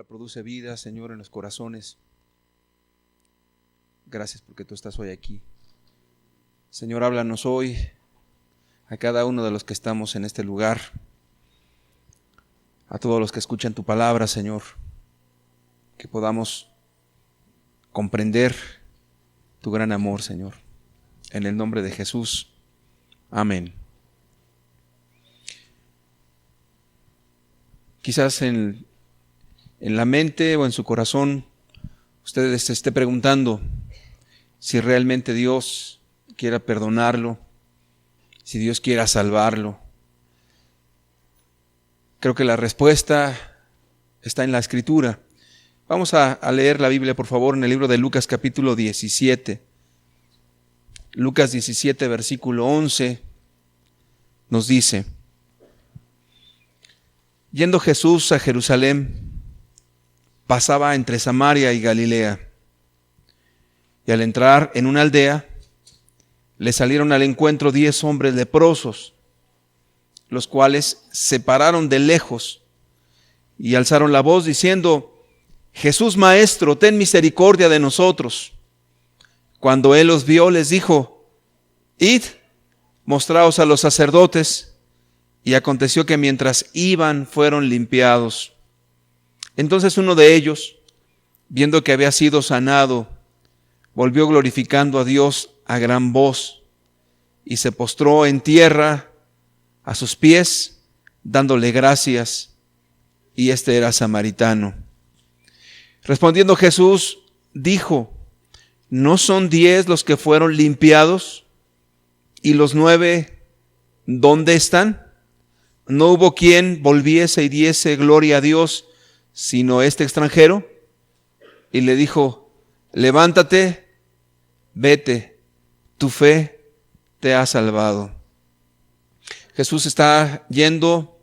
palabra produce vida, Señor, en los corazones. Gracias porque tú estás hoy aquí. Señor, háblanos hoy a cada uno de los que estamos en este lugar, a todos los que escuchan tu palabra, Señor, que podamos comprender tu gran amor, Señor. En el nombre de Jesús. Amén. Quizás en la mente o en su corazón usted se esté preguntando si realmente Dios quiera perdonarlo, si Dios quiera salvarlo. Creo que la respuesta está en la Escritura. Vamos a leer la Biblia, por favor, en el libro de Lucas capítulo 17. Lucas 17, versículo 11, nos dice: Yendo Jesús a Jerusalén, pasaba entre Samaria y Galilea. Y al entrar en una aldea, le salieron al encuentro 10 hombres leprosos, los cuales se pararon de lejos y alzaron la voz diciendo: Jesús Maestro, ten misericordia de nosotros. Cuando él los vio, les dijo: Id, mostraos a los sacerdotes. Y aconteció que mientras iban, fueron limpiados. Entonces uno de ellos, viendo que había sido sanado, volvió glorificando a Dios a gran voz y se postró en tierra a sus pies, dándole gracias. Y este era samaritano. Respondiendo Jesús, dijo: ¿No son 10 los que fueron limpiados? ¿Y los 9 dónde están? ¿No hubo quien volviese y diese gloria a Dios, sino este extranjero? Y le dijo: levántate, vete, tu fe te ha salvado. Jesús está yendo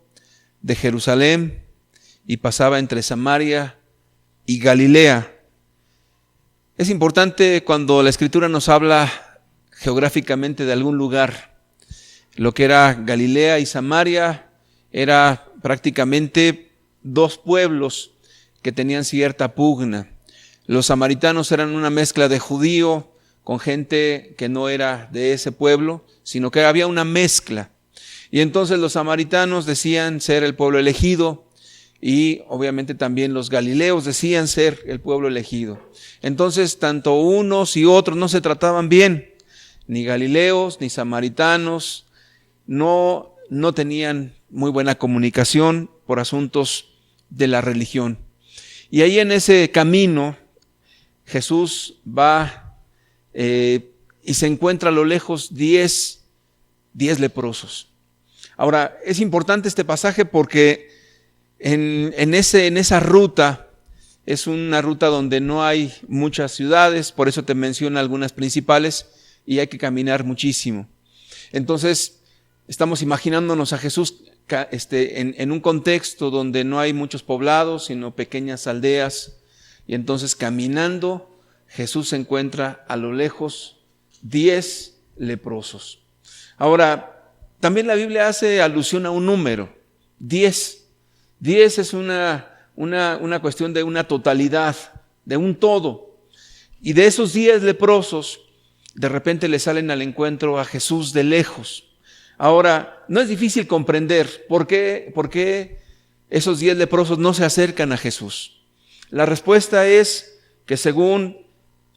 de Jerusalén y pasaba entre Samaria y Galilea. Es importante cuando la Escritura nos habla geográficamente de algún lugar. Lo que era Galilea y Samaria era prácticamente 2 pueblos que tenían cierta pugna. Los samaritanos eran una mezcla de judío con gente que no era de ese pueblo, sino que había una mezcla. Y entonces los samaritanos decían ser el pueblo elegido y obviamente también los galileos decían ser el pueblo elegido. Entonces tanto unos y otros no se trataban bien, ni galileos ni samaritanos, no tenían muy buena comunicación por asuntos de la religión. Y ahí en ese camino Jesús va y se encuentra a lo lejos 10 leprosos. Ahora, es importante este pasaje porque en esa ruta, es una ruta donde no hay muchas ciudades, por eso te menciono algunas principales, y hay que caminar muchísimo. Entonces, estamos imaginándonos a Jesús en un contexto donde no hay muchos poblados, sino pequeñas aldeas. Y entonces caminando, Jesús se encuentra a lo lejos 10 leprosos. Ahora, también la Biblia hace alusión a un número, 10. 10 es una cuestión de una totalidad, de un todo. Y de esos 10 leprosos, de repente le salen al encuentro a Jesús de lejos. Ahora, no es difícil comprender por qué esos 10 leprosos no se acercan a Jesús. La respuesta es que según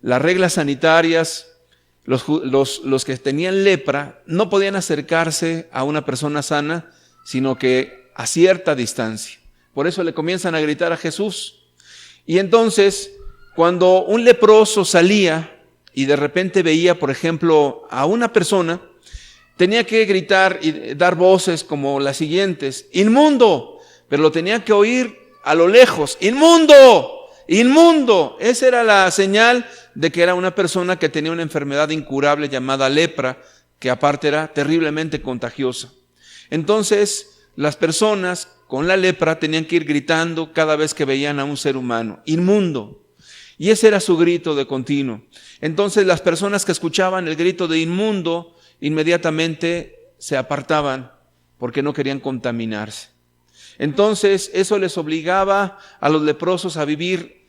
las reglas sanitarias, los que tenían lepra no podían acercarse a una persona sana, sino que a cierta distancia. Por eso le comienzan a gritar a Jesús. Y entonces, cuando un leproso salía y de repente veía, por ejemplo, a una persona, tenía que gritar y dar voces como las siguientes: ¡inmundo! Pero lo tenía que oír a lo lejos: ¡inmundo! ¡Inmundo! Esa era la señal de que era una persona que tenía una enfermedad incurable llamada lepra, que aparte era terriblemente contagiosa. Entonces, las personas con la lepra tenían que ir gritando cada vez que veían a un ser humano: ¡inmundo! Y ese era su grito de continuo. Entonces, las personas que escuchaban el grito de inmundo inmediatamente se apartaban porque no querían contaminarse. Entonces eso les obligaba a los leprosos a vivir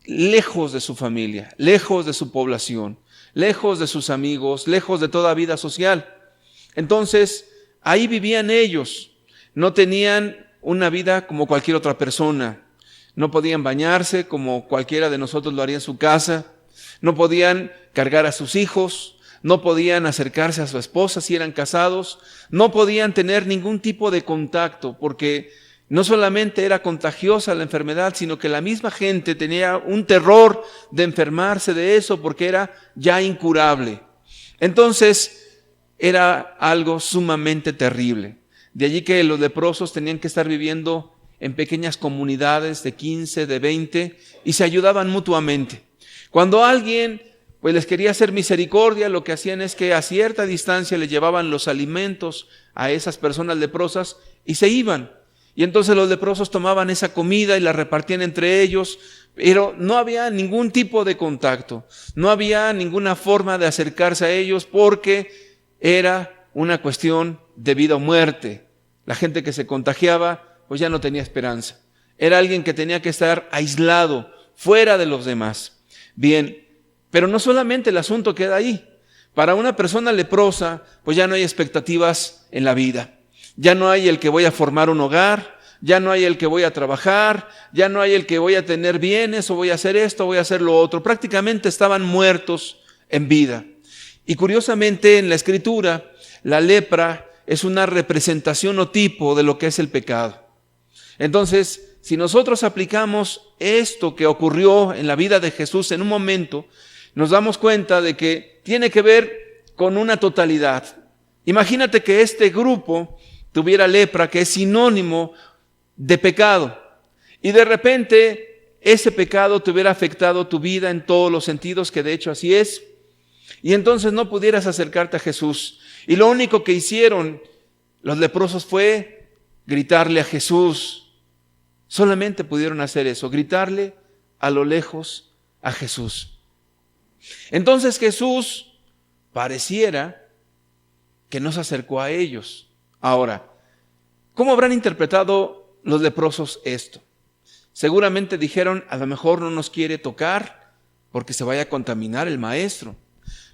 lejos de su familia, lejos de su población, lejos de sus amigos, lejos de toda vida social. Entonces ahí vivían ellos, no tenían una vida como cualquier otra persona, no podían bañarse como cualquiera de nosotros lo haría en su casa, no podían cargar a sus hijos, no podían acercarse a su esposa si eran casados, no podían tener ningún tipo de contacto, porque no solamente era contagiosa la enfermedad, sino que la misma gente tenía un terror de enfermarse de eso porque era ya incurable. Entonces era algo sumamente terrible. De allí que los leprosos tenían que estar viviendo en pequeñas comunidades de 15, de 20 y se ayudaban mutuamente. Cuando alguien les quería hacer misericordia, lo que hacían es que a cierta distancia le llevaban los alimentos a esas personas leprosas y se iban. Y entonces los leprosos tomaban esa comida y la repartían entre ellos, pero no había ningún tipo de contacto, no había ninguna forma de acercarse a ellos porque era una cuestión de vida o muerte. La gente que se contagiaba pues ya no tenía esperanza. Era alguien que tenía que estar aislado, fuera de los demás. Bien, pero no solamente el asunto queda ahí. Para una persona leprosa, pues ya no hay expectativas en la vida. Ya no hay el que voy a formar un hogar, ya no hay el que voy a trabajar, ya no hay el que voy a tener bienes o voy a hacer esto, voy a hacer lo otro. Prácticamente estaban muertos en vida. Y curiosamente en la Escritura, la lepra es una representación o tipo de lo que es el pecado. Entonces, si nosotros aplicamos esto que ocurrió en la vida de Jesús en un momento, nos damos cuenta de que tiene que ver con una totalidad. Imagínate que este grupo tuviera lepra, que es sinónimo de pecado, y de repente ese pecado te hubiera afectado tu vida en todos los sentidos, que de hecho así es, y entonces no pudieras acercarte a Jesús. Y lo único que hicieron los leprosos fue gritarle a Jesús. Solamente pudieron hacer eso, gritarle a lo lejos a Jesús. Entonces Jesús pareciera que no se acercó a ellos. Ahora, ¿cómo habrán interpretado los leprosos esto? Seguramente dijeron, a lo mejor no nos quiere tocar porque se vaya a contaminar el maestro.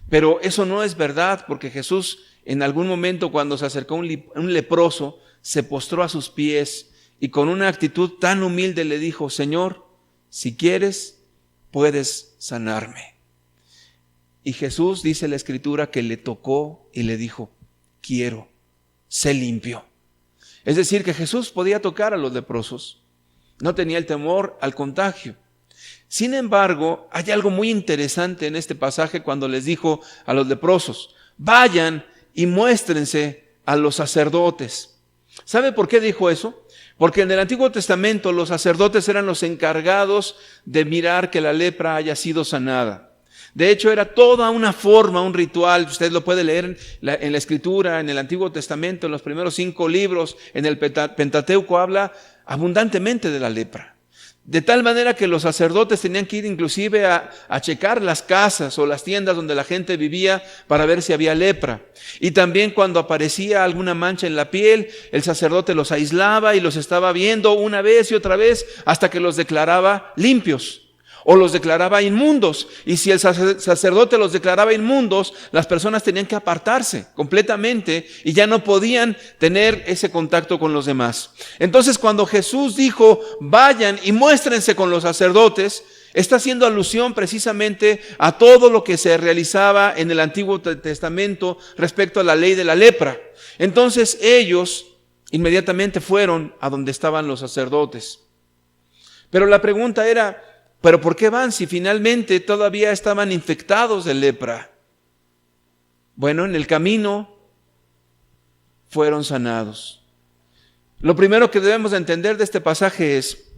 Pero eso no es verdad, porque Jesús en algún momento cuando se acercó un leproso, se postró a sus pies y con una actitud tan humilde le dijo, Señor, si quieres, puedes sanarme. Y Jesús, dice la Escritura, que le tocó y le dijo, quiero, sé limpio. Es decir, que Jesús podía tocar a los leprosos. No tenía el temor al contagio. Sin embargo, hay algo muy interesante en este pasaje cuando les dijo a los leprosos, vayan y muéstrense a los sacerdotes. ¿Sabe por qué dijo eso? Porque en el Antiguo Testamento los sacerdotes eran los encargados de mirar que la lepra haya sido sanada. De hecho, era toda una forma, un ritual. Usted lo puede leer en la Escritura, en el Antiguo Testamento, en los primeros 5 libros, en el Pentateuco habla abundantemente de la lepra. De tal manera que los sacerdotes tenían que ir inclusive a checar las casas o las tiendas donde la gente vivía para ver si había lepra. Y también cuando aparecía alguna mancha en la piel, el sacerdote los aislaba y los estaba viendo una vez y otra vez hasta que los declaraba limpios o los declaraba inmundos. Y si el sacerdote los declaraba inmundos, las personas tenían que apartarse completamente y ya no podían tener ese contacto con los demás. Entonces, cuando Jesús dijo, vayan y muéstrense con los sacerdotes, está haciendo alusión precisamente a todo lo que se realizaba en el Antiguo Testamento respecto a la ley de la lepra. Entonces ellos inmediatamente fueron a donde estaban los sacerdotes. Pero la pregunta era, ¿pero por qué van si finalmente todavía estaban infectados de lepra? Bueno, en el camino fueron sanados. Lo primero que debemos de entender de este pasaje es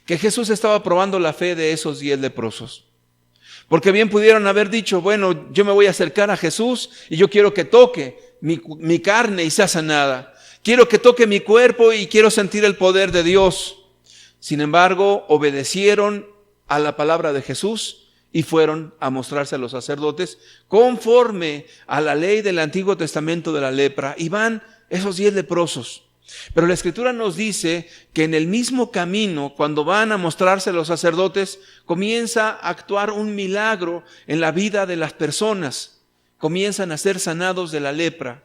que Jesús estaba probando la fe de esos 10 leprosos. Porque bien pudieron haber dicho, bueno, yo me voy a acercar a Jesús y yo quiero que toque mi carne y sea sanada. Quiero que toque mi cuerpo y quiero sentir el poder de Dios. Sin embargo, obedecieron a la palabra de Jesús y fueron a mostrarse a los sacerdotes conforme a la ley del Antiguo Testamento de la lepra. Y van esos 10 leprosos. Pero la Escritura nos dice que en el mismo camino, cuando van a mostrarse los sacerdotes, comienza a actuar un milagro en la vida de las personas. Comienzan a ser sanados de la lepra.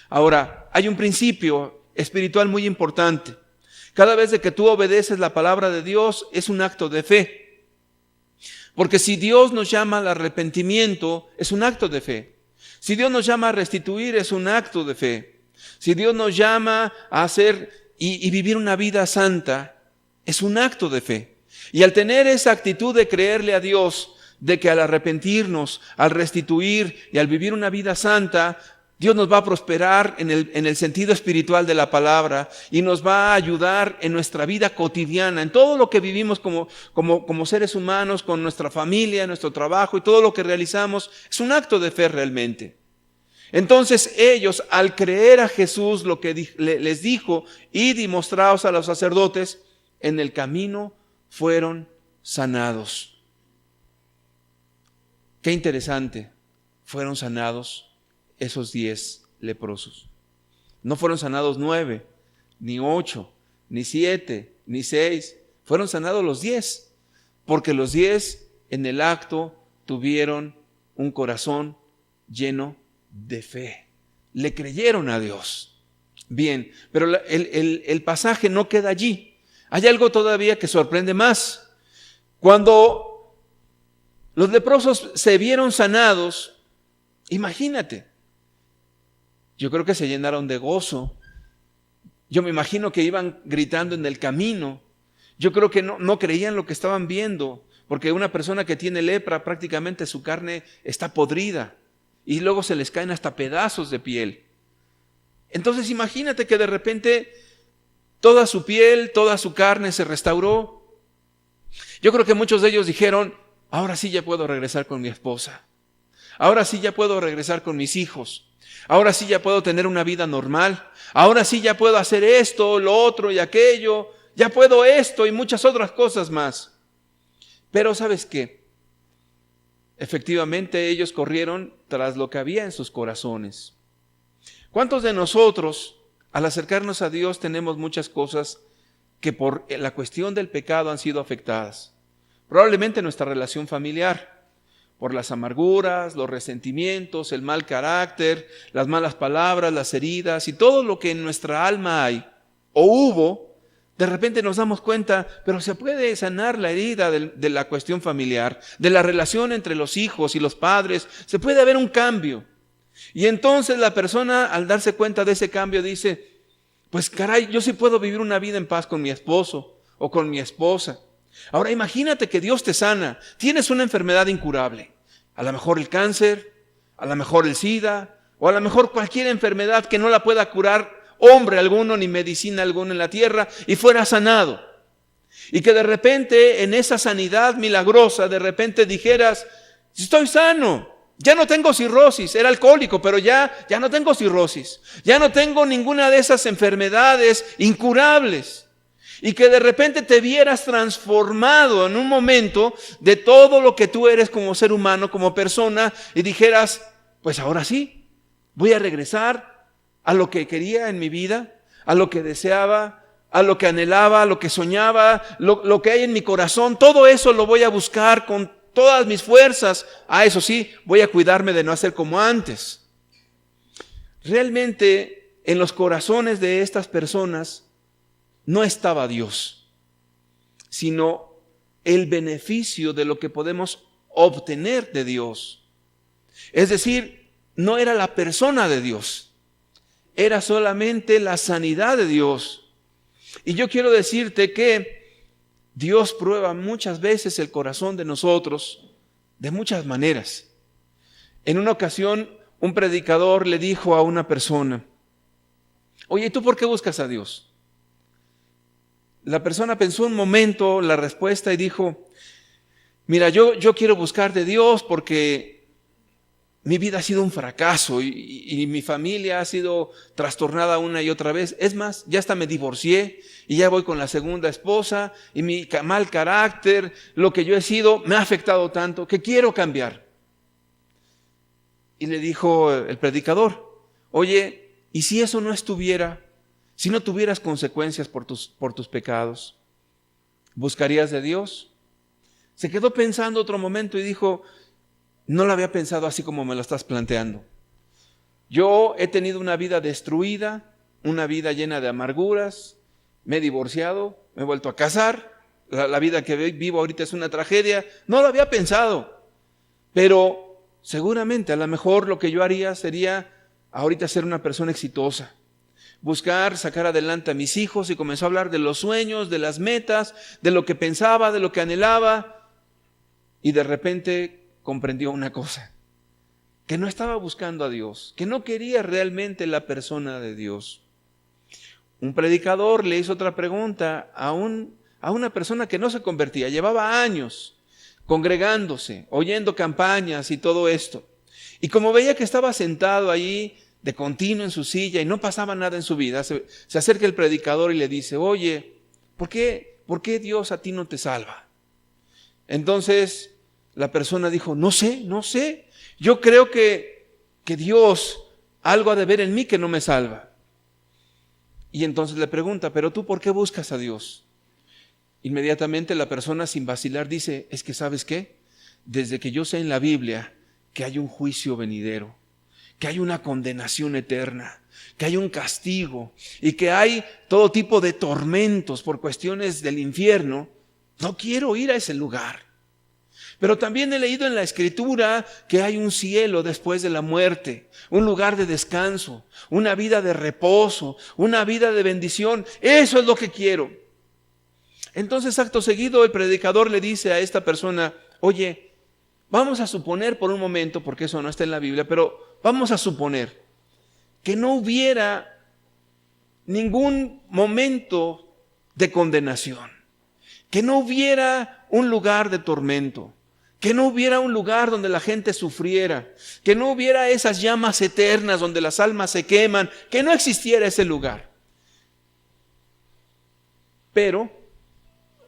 Ahora, hay un principio espiritual muy importante. Cada vez que tú obedeces la palabra de Dios, es un acto de fe. Porque si Dios nos llama al arrepentimiento, es un acto de fe. Si Dios nos llama a restituir, es un acto de fe. Si Dios nos llama a hacer y vivir una vida santa, es un acto de fe. Y al tener esa actitud de creerle a Dios, de que al arrepentirnos, al restituir y al vivir una vida santa, Dios nos va a prosperar en el sentido espiritual de la palabra y nos va a ayudar en nuestra vida cotidiana, en todo lo que vivimos como seres humanos, con nuestra familia, nuestro trabajo y todo lo que realizamos. Es un acto de fe realmente. Entonces ellos, al creer a Jesús, lo que les dijo, id y mostraos a los sacerdotes, en el camino fueron sanados. Qué interesante, fueron sanados esos 10 leprosos. No fueron sanados 9, ni 8, ni 7, ni 6. Fueron sanados los 10, porque los 10 en el acto tuvieron un corazón lleno de fe. Le creyeron a Dios. Bien, pero el pasaje no queda allí. Hay algo todavía que sorprende más. Cuando los leprosos se vieron sanados, imagínate, yo creo que se llenaron de gozo. Yo me imagino que iban gritando en el camino. Yo creo que no creían lo que estaban viendo, porque una persona que tiene lepra, prácticamente su carne está podrida y luego se les caen hasta pedazos de piel. Entonces imagínate que de repente toda su piel, toda su carne se restauró. Yo creo que muchos de ellos dijeron, ahora sí ya puedo regresar con mi esposa. Ahora sí ya puedo regresar con mis hijos. Ahora sí ya puedo tener una vida normal. Ahora sí ya puedo hacer esto, lo otro y aquello. Ya puedo esto y muchas otras cosas más. Pero ¿sabes qué? Efectivamente ellos corrieron tras lo que había en sus corazones. ¿Cuántos de nosotros, al acercarnos a Dios, tenemos muchas cosas que por la cuestión del pecado han sido afectadas? Probablemente nuestra relación familiar, por las amarguras, los resentimientos, el mal carácter, las malas palabras, las heridas y todo lo que en nuestra alma hay o hubo. De repente nos damos cuenta, pero se puede sanar la herida de la cuestión familiar, de la relación entre los hijos y los padres. Se puede haber un cambio. Y entonces la persona, al darse cuenta de ese cambio, dice, pues caray, yo sí puedo vivir una vida en paz con mi esposo o con mi esposa. Ahora imagínate que Dios te sana. Tienes una enfermedad incurable. A lo mejor el cáncer, a lo mejor el SIDA, o a lo mejor cualquier enfermedad que no la pueda curar hombre alguno ni medicina alguna en la tierra, y fuera sanado. Y que de repente en esa sanidad milagrosa, de repente dijeras, estoy sano, ya no tengo cirrosis, era alcohólico, pero ya no tengo cirrosis, ya no tengo ninguna de esas enfermedades incurables. Y que de repente te vieras transformado en un momento de todo lo que tú eres como ser humano, como persona, y dijeras, pues ahora sí, voy a regresar a lo que quería en mi vida, a lo que deseaba, a lo que anhelaba, a lo que soñaba, lo que hay en mi corazón. Todo eso lo voy a buscar con todas mis fuerzas. Eso sí, voy a cuidarme de no hacer como antes. Realmente en los corazones de estas personas no estaba Dios, sino el beneficio de lo que podemos obtener de Dios. Es decir, no era la persona de Dios, era solamente la sanidad de Dios. Y yo quiero decirte que Dios prueba muchas veces el corazón de nosotros de muchas maneras. En una ocasión, un predicador le dijo a una persona, oye, ¿tú por qué buscas a Dios? La persona pensó un momento la respuesta y dijo, mira, yo quiero buscar de Dios porque mi vida ha sido un fracaso y mi familia ha sido trastornada una y otra vez. Es más, ya hasta me divorcié y ya voy con la segunda esposa y mi mal carácter, lo que yo he sido, me ha afectado tanto que quiero cambiar. Y le dijo el predicador, oye, ¿y si eso no estuviera? si no tuvieras consecuencias por tus pecados? ¿Buscarías de Dios? Se quedó pensando otro momento y dijo, no lo había pensado así como me lo estás planteando. Yo he tenido una vida destruida, una vida llena de amarguras, me he divorciado, me he vuelto a casar, la vida que vivo ahorita es una tragedia. No lo había pensado, pero seguramente a lo mejor lo que yo haría sería ahorita ser una persona exitosa, buscar sacar adelante a mis hijos, y comenzó a hablar de los sueños, de las metas, de lo que pensaba, de lo que anhelaba, y de repente comprendió una cosa, que no estaba buscando a Dios, que no quería realmente la persona de Dios. Un predicador le hizo otra pregunta a una persona que no se convertía, llevaba años congregándose, oyendo campañas y todo esto. Y como veía que estaba sentado allí de continuo en su silla y no pasaba nada en su vida, se acerca el predicador y le dice, oye, ¿por qué Dios a ti no te salva? Entonces la persona dijo, no sé, yo creo que Dios algo ha de ver en mí que no me salva. Y entonces le pregunta, ¿pero tú por qué buscas a Dios? Inmediatamente la persona, sin vacilar, dice, es que ¿sabes qué? Desde que yo sé en la Biblia que hay un juicio venidero, que hay una condenación eterna, que hay un castigo y que hay todo tipo de tormentos por cuestiones del infierno, no quiero ir a ese lugar. Pero también he leído en la Escritura que hay un cielo después de la muerte, un lugar de descanso, una vida de reposo, una vida de bendición. Eso es lo que quiero. Entonces, acto seguido, el predicador le dice a esta persona, oye, vamos a suponer por un momento, porque eso no está en la Biblia, pero vamos a suponer que no hubiera ningún momento de condenación, que no hubiera un lugar de tormento, que no hubiera un lugar donde la gente sufriera, que no hubiera esas llamas eternas donde las almas se queman, que no existiera ese lugar. Pero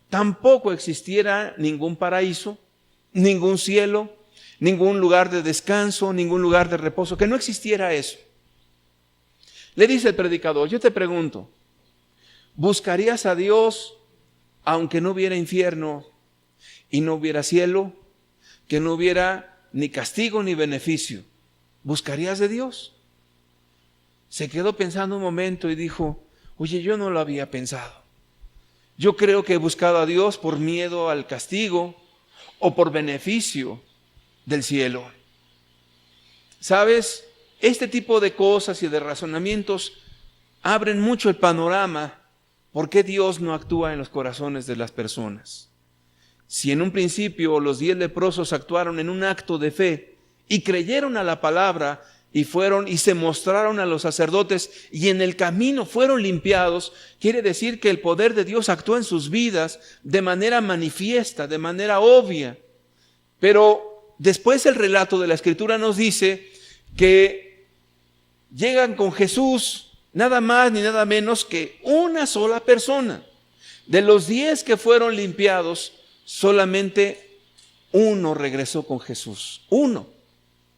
tampoco existiera ningún paraíso, ningún cielo, ningún lugar de descanso, ningún lugar de reposo, que no existiera eso. Le dice el predicador, yo te pregunto, ¿buscarías a Dios aunque no hubiera infierno y no hubiera cielo, que no hubiera ni castigo ni beneficio? ¿Buscarías de Dios? Se quedó pensando un momento y dijo, oye, yo no lo había pensado. Yo creo que he buscado a Dios por miedo al castigo o por beneficio del cielo. ¿Sabes? Este tipo de cosas y de razonamientos abren mucho el panorama por qué Dios no actúa en los corazones de las personas. Si en un principio los 10 leprosos actuaron en un acto de fe y creyeron a la palabra y fueron y se mostraron a los sacerdotes y en el camino fueron limpiados, quiere decir que el poder de Dios actuó en sus vidas de manera manifiesta, de manera obvia. Pero después el relato de la Escritura nos dice que llegan con Jesús nada más ni nada menos que una sola persona. De los 10 que fueron limpiados, solamente uno regresó con Jesús. Uno,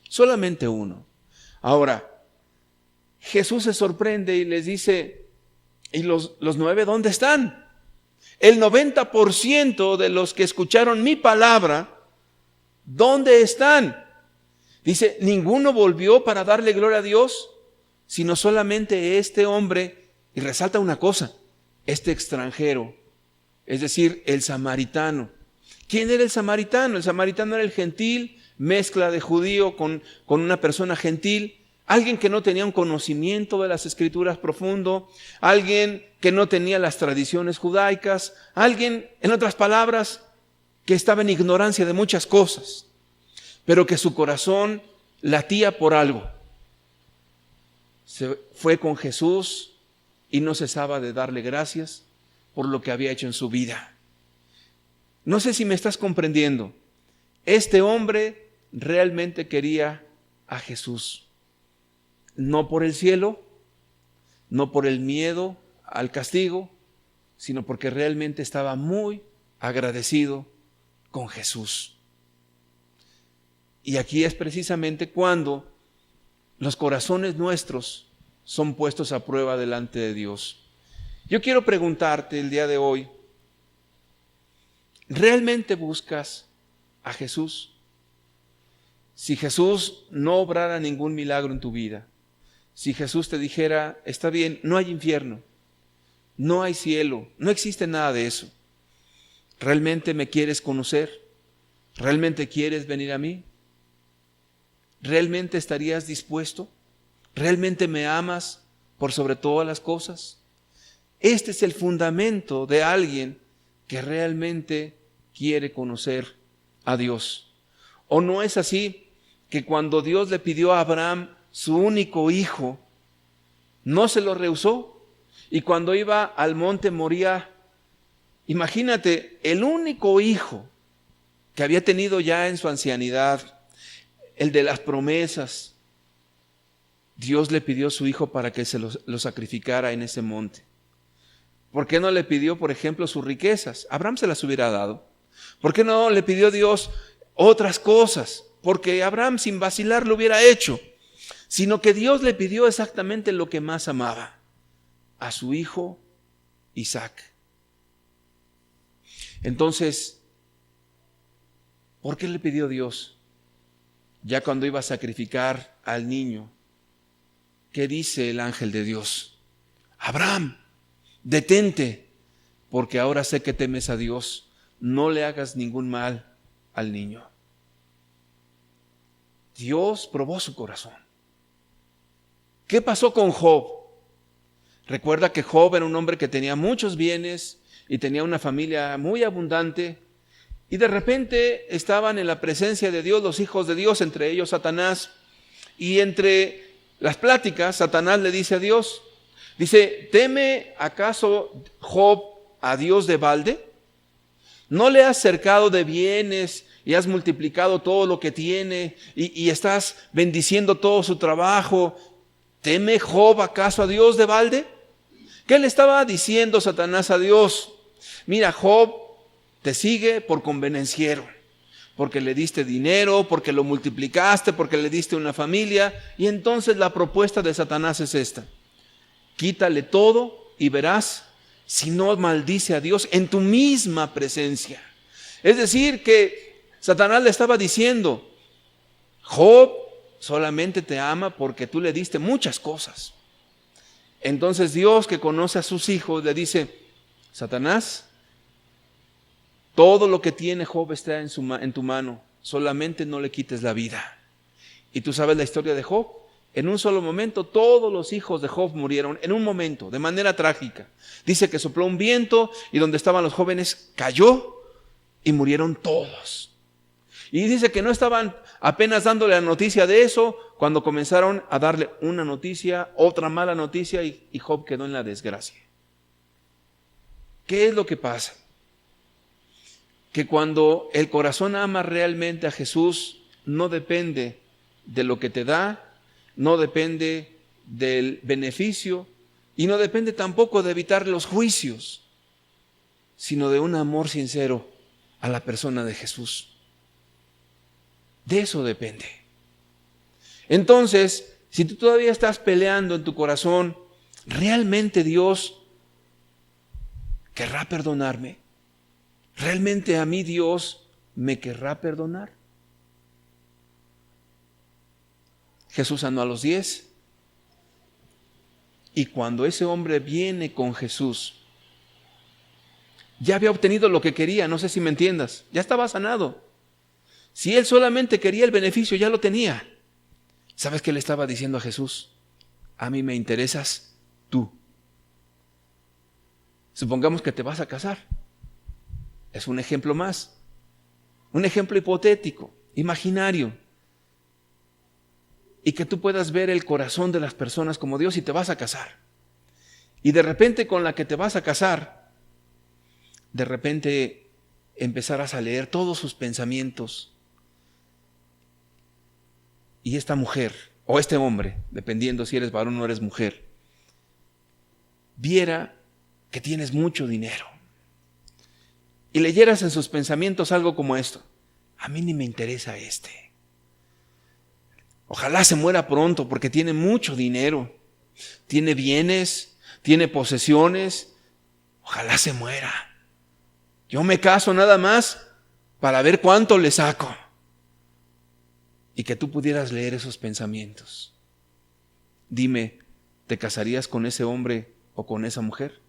solamente uno. Ahora, Jesús se sorprende y les dice, ¿y los 9 dónde están? El 90% de los que escucharon mi palabra, ¿dónde están? Dice, ninguno volvió para darle gloria a Dios, sino solamente este hombre, y resalta una cosa, este extranjero, es decir, el samaritano. ¿Quién era el samaritano? El samaritano era el gentil, mezcla de judío con una persona gentil, alguien que no tenía un conocimiento de las Escrituras profundo, alguien que no tenía las tradiciones judaicas, alguien, en otras palabras, que estaba en ignorancia de muchas cosas, pero que su corazón latía por algo. Se fue con Jesús y no cesaba de darle gracias por lo que había hecho en su vida. No sé si me estás comprendiendo. Este hombre realmente quería a Jesús. No por el cielo, no por el miedo al castigo, sino porque realmente estaba muy agradecido con Jesús. Y aquí es precisamente cuando los corazones nuestros son puestos a prueba delante de Dios. Yo quiero preguntarte el día de hoy, ¿realmente buscas a Jesús? Si Jesús no obrara ningún milagro en tu vida, si Jesús te dijera, está bien, no hay infierno, no hay cielo, no existe nada de eso, ¿realmente me quieres conocer? ¿Realmente quieres venir a mí? ¿Realmente estarías dispuesto? ¿Realmente me amas por sobre todas las cosas? Este es el fundamento de alguien que realmente quiere conocer a Dios. ¿O no es así que cuando Dios le pidió a Abraham su único hijo, no se lo rehusó? Y cuando iba al monte Moría, imagínate, el único hijo que había tenido ya en su ancianidad, el de las promesas, Dios le pidió a su hijo para que se lo sacrificara en ese monte. ¿Por qué no le pidió, por ejemplo, sus riquezas? Abraham se las hubiera dado. ¿Por qué no le pidió a Dios otras cosas? Porque Abraham sin vacilar lo hubiera hecho. Sino que Dios le pidió exactamente lo que más amaba, a su hijo Isaac. Entonces, ¿por qué le pidió Dios? Ya cuando iba a sacrificar al niño, ¿qué dice el ángel de Dios? Abraham, detente, porque ahora sé que temes a Dios. No le hagas ningún mal al niño. Dios probó su corazón. ¿Qué pasó con Job? Recuerda que Job era un hombre que tenía muchos bienes y tenía una familia muy abundante, y de repente estaban en la presencia de Dios los hijos de Dios, entre ellos Satanás, y entre las pláticas Satanás le dice a Dios, dice, ¿teme acaso Job a Dios de balde? ¿No le has cercado de bienes y has multiplicado todo lo que tiene y estás bendiciendo todo su trabajo? ¿Teme Job acaso a Dios de balde? ¿Qué le estaba diciendo Satanás a Dios? Mira, Job te sigue por convenenciero, porque le diste dinero, porque lo multiplicaste, porque le diste una familia. Y entonces la propuesta de Satanás es esta: quítale todo y verás si no maldice a Dios en tu misma presencia. Es decir, que Satanás le estaba diciendo, Job solamente te ama porque tú le diste muchas cosas. Entonces Dios, que conoce a sus hijos, le dice, Satanás, todo lo que tiene Job está en tu mano, solamente no le quites la vida. Y tú sabes la historia de Job. En un solo momento todos los hijos de Job murieron, en un momento, de manera trágica. Dice que sopló un viento y donde estaban los jóvenes cayó y murieron todos. Y dice que no estaban apenas dándole la noticia de eso cuando comenzaron a darle una noticia, otra mala noticia, y Job quedó en la desgracia. ¿Qué es lo que pasa? Que cuando el corazón ama realmente a Jesús, no depende de lo que te da, no depende del beneficio y no depende tampoco de evitar los juicios, sino de un amor sincero a la persona de Jesús. De eso depende. Entonces, si tú todavía estás peleando en tu corazón, ¿realmente Dios querrá perdonarme? ¿Realmente a mí Dios me querrá perdonar? Jesús sanó a los 10. Y cuando ese hombre viene con Jesús, ya había obtenido lo que quería, no sé si me entiendas, ya estaba sanado. Si él solamente quería el beneficio, ya lo tenía. ¿Sabes qué le estaba diciendo a Jesús? A mí me interesas tú. Supongamos que te vas a casar. Es un ejemplo más. Un ejemplo hipotético, imaginario. Y que tú puedas ver el corazón de las personas como Dios y te vas a casar. Y de repente con la que te vas a casar, de repente empezarás a leer todos sus pensamientos. Y esta mujer, o este hombre, dependiendo si eres varón o eres mujer, viera que tienes mucho dinero. Y leyeras en sus pensamientos algo como esto: a mí ni me interesa este. Ojalá se muera pronto porque tiene mucho dinero. tiene bienes, tiene posesiones, ojalá se muera. Yo me caso nada más para ver cuánto le saco. Y que tú pudieras leer esos pensamientos. Dime, ¿te casarías con ese hombre o con esa mujer?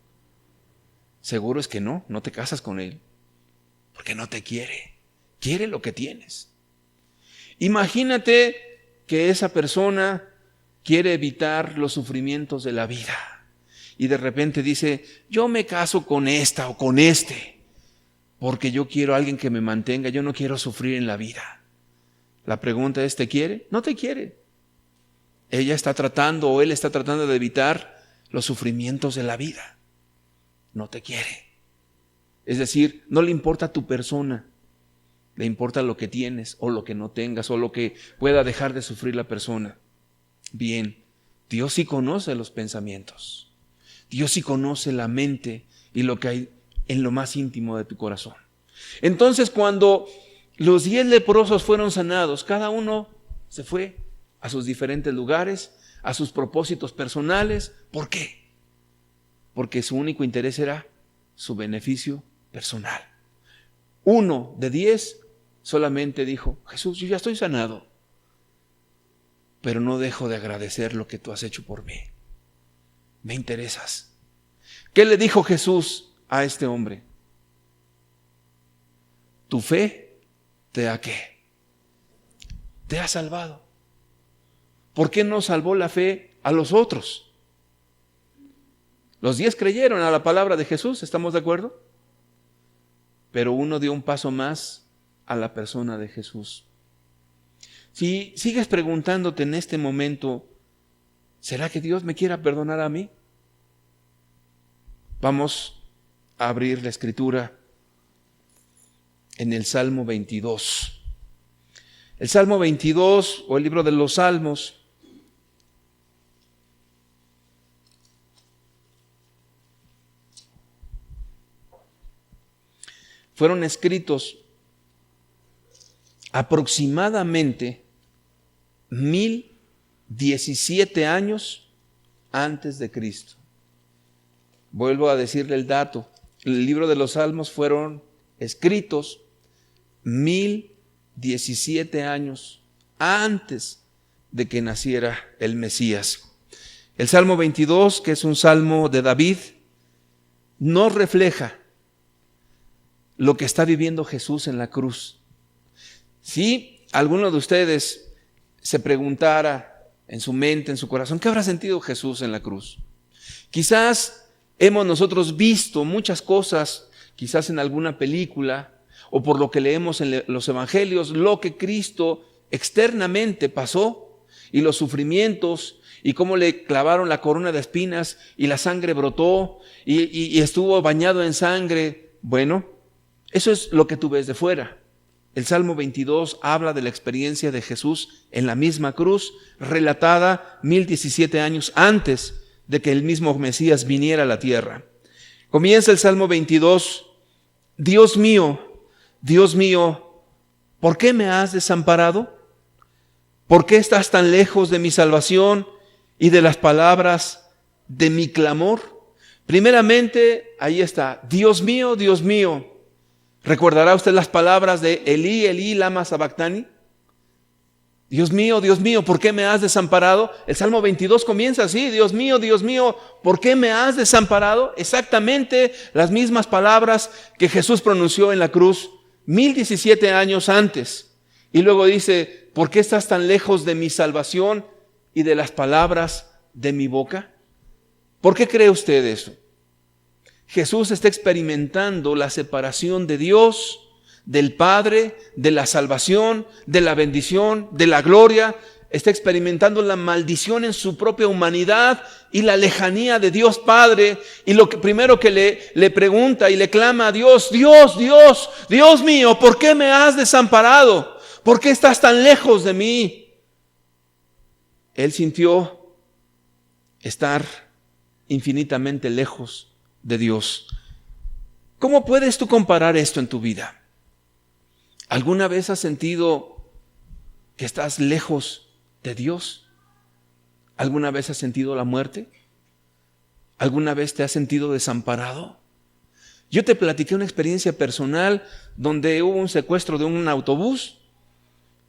Seguro es que no te casas con él, porque no te quiere, quiere lo que tienes. Imagínate que esa persona quiere evitar los sufrimientos de la vida y de repente dice, yo me caso con esta o con este, porque yo quiero a alguien que me mantenga, yo no quiero sufrir en la vida. La pregunta es, ¿te quiere? No te quiere. Ella está tratando o él está tratando de evitar los sufrimientos de la vida. No te quiere. Es decir, no le importa tu persona, le importa lo que tienes o lo que no tengas o lo que pueda dejar de sufrir la persona. Bien, Dios sí conoce los pensamientos. Dios sí conoce la mente y lo que hay en lo más íntimo de tu corazón. Entonces, cuando los 10 leprosos fueron sanados, cada uno se fue a sus diferentes lugares, a sus propósitos personales. ¿Por qué? Porque su único interés era su beneficio personal. 1 de 10 solamente dijo, Jesús, yo ya estoy sanado, pero no dejo de agradecer lo que tú has hecho por mí. Me interesas. ¿Qué le dijo Jesús a este hombre? Tu fe te ha ¿qué? Te ha salvado. ¿Por qué no salvó la fe a los otros? Los 10 creyeron a la palabra de Jesús, ¿estamos de acuerdo? Pero uno dio un paso más a la persona de Jesús. Si sigues preguntándote en este momento, ¿será que Dios me quiera perdonar a mí? Vamos a abrir la escritura en el Salmo 22. El Salmo 22 o el libro de los Salmos fueron escritos aproximadamente 1017 años antes de Cristo. Vuelvo a decirle el dato. El libro de los Salmos fueron escritos 1017 años antes de que naciera el Mesías. El Salmo 22, que es un salmo de David, nos refleja lo que está viviendo Jesús en la cruz. Si alguno de ustedes se preguntara en su mente, en su corazón, ¿qué habrá sentido Jesús en la cruz? Quizás hemos nosotros visto muchas cosas, quizás en alguna película o por lo que leemos en los evangelios, lo que Cristo externamente pasó y los sufrimientos y cómo le clavaron la corona de espinas y la sangre brotó y estuvo bañado en sangre. Bueno, eso es lo que tú ves de fuera. El Salmo 22 habla de la experiencia de Jesús en la misma cruz, relatada 1017 años antes de que el mismo Mesías viniera a la tierra. Comienza el Salmo 22, Dios mío, ¿por qué me has desamparado? ¿Por qué estás tan lejos de mi salvación y de las palabras de mi clamor? Primeramente, ahí está, Dios mío, Dios mío. ¿Recordará usted las palabras de Elí, Elí, lama sabactani? Dios mío, ¿por qué me has desamparado? El Salmo 22 comienza así, Dios mío, ¿por qué me has desamparado? Exactamente las mismas palabras que Jesús pronunció en la cruz 1017 años antes. Y luego dice, ¿por qué estás tan lejos de mi salvación y de las palabras de mi boca? ¿Por qué cree usted eso? Jesús está experimentando la separación de Dios, del Padre, de la salvación, de la bendición, de la gloria. Está experimentando la maldición en su propia humanidad y la lejanía de Dios Padre. Y lo que primero que le pregunta y le clama a Dios, Dios mío, ¿por qué me has desamparado? ¿Por qué estás tan lejos de mí? Él sintió estar infinitamente lejos de Dios. ¿Cómo puedes tú comparar esto en tu vida? ¿Alguna vez has sentido que estás lejos de Dios? ¿Alguna vez has sentido la muerte? ¿Alguna vez te has sentido desamparado? Yo te platiqué una experiencia personal donde hubo un secuestro de un autobús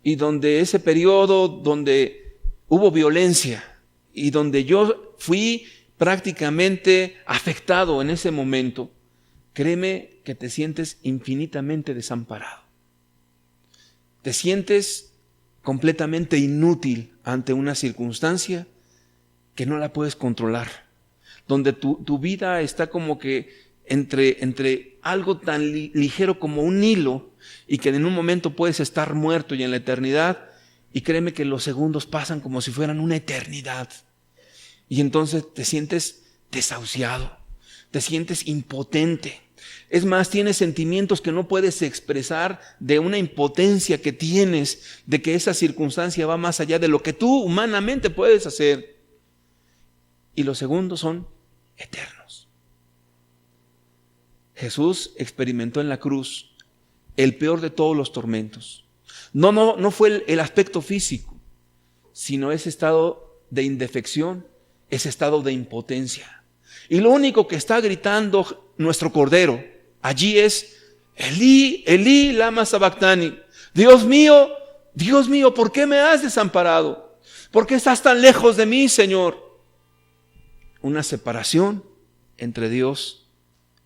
y donde ese periodo donde hubo violencia y donde yo fui prácticamente afectado en ese momento. Créeme que te sientes infinitamente desamparado. Te sientes completamente inútil ante una circunstancia que no la puedes controlar, donde tu vida está como que entre algo tan ligero como un hilo y que en un momento puedes estar muerto y en la eternidad, y créeme que los segundos pasan como si fueran una eternidad. Y entonces te sientes desahuciado, te sientes impotente. Es más, tienes sentimientos que no puedes expresar, de una impotencia que tienes, de que esa circunstancia va más allá de lo que tú humanamente puedes hacer. Y los segundos son eternos. Jesús experimentó en la cruz el peor de todos los tormentos. No fue el aspecto físico, sino ese estado de indefección, ese estado de impotencia. Y lo único que está gritando nuestro Cordero allí es: Elí, Elí, lama sabactani. Dios mío, ¿por qué me has desamparado? ¿Por qué estás tan lejos de mí, Señor? Una separación entre Dios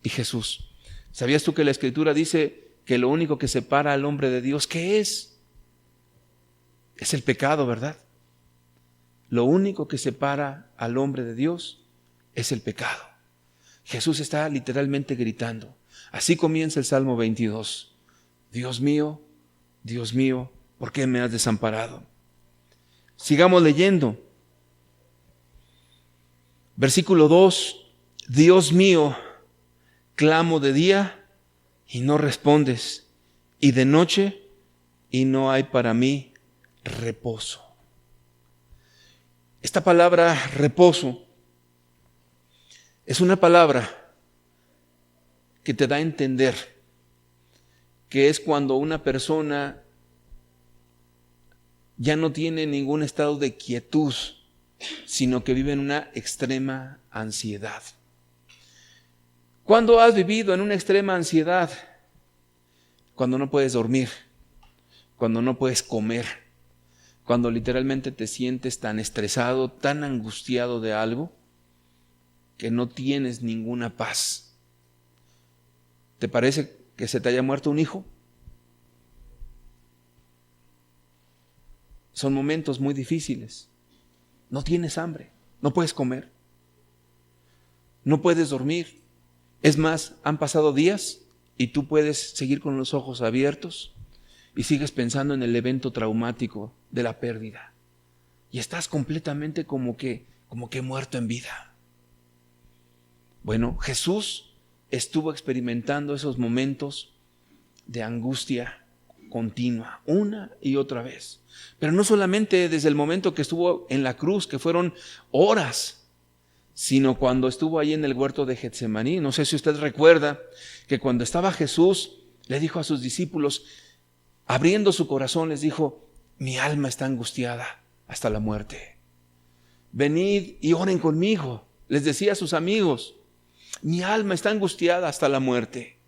y Jesús. ¿Sabías tú que la Escritura dice que lo único que separa al hombre de Dios, ¿qué es? Es el pecado, ¿verdad? Lo único que separa al hombre de Dios es el pecado. Jesús está literalmente gritando. Así comienza el Salmo 22. Dios mío, ¿por qué me has desamparado? Sigamos leyendo. Versículo 2. Dios mío, clamo de día y no respondes, y de noche y no hay para mí reposo. Esta palabra reposo es una palabra que te da a entender que es cuando una persona ya no tiene ningún estado de quietud, sino que vive en una extrema ansiedad. ¿Cuándo has vivido en una extrema ansiedad? Cuando no puedes dormir, cuando no puedes comer, cuando literalmente te sientes tan estresado, tan angustiado de algo, que no tienes ninguna paz. ¿Te parece que se te haya muerto un hijo? Son momentos muy difíciles. No tienes hambre, no puedes comer, no puedes dormir. Es más, han pasado días y tú puedes seguir con los ojos abiertos y sigues pensando en el evento traumático de la pérdida. Y estás completamente como que muerto en vida. Bueno, Jesús estuvo experimentando esos momentos de angustia continua, una y otra vez. Pero no solamente desde el momento que estuvo en la cruz, que fueron horas, sino cuando estuvo ahí en el huerto de Getsemaní. No sé si usted recuerda que cuando estaba Jesús, le dijo a sus discípulos, abriendo su corazón, les dijo: mi alma está angustiada hasta la muerte. Venid y oren conmigo, les decía a sus amigos. Mi alma está angustiada hasta la muerte.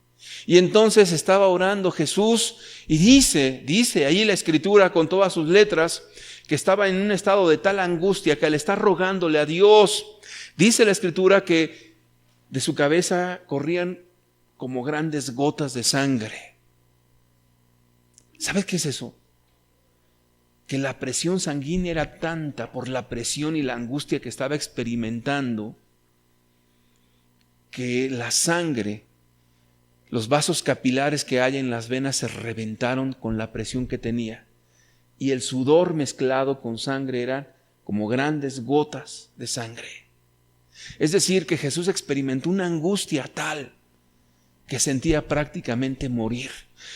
Y entonces estaba orando Jesús y dice ahí la Escritura con todas sus letras, que estaba en un estado de tal angustia que al estar rogándole a Dios, dice la Escritura que de su cabeza corrían como grandes gotas de sangre. ¿Sabes qué es eso? Que la presión sanguínea era tanta por la presión y la angustia que estaba experimentando, que la sangre, los vasos capilares que hay en las venas se reventaron con la presión que tenía. Y el sudor mezclado con sangre eran como grandes gotas de sangre. Es decir, que Jesús experimentó una angustia tal que sentía prácticamente morir.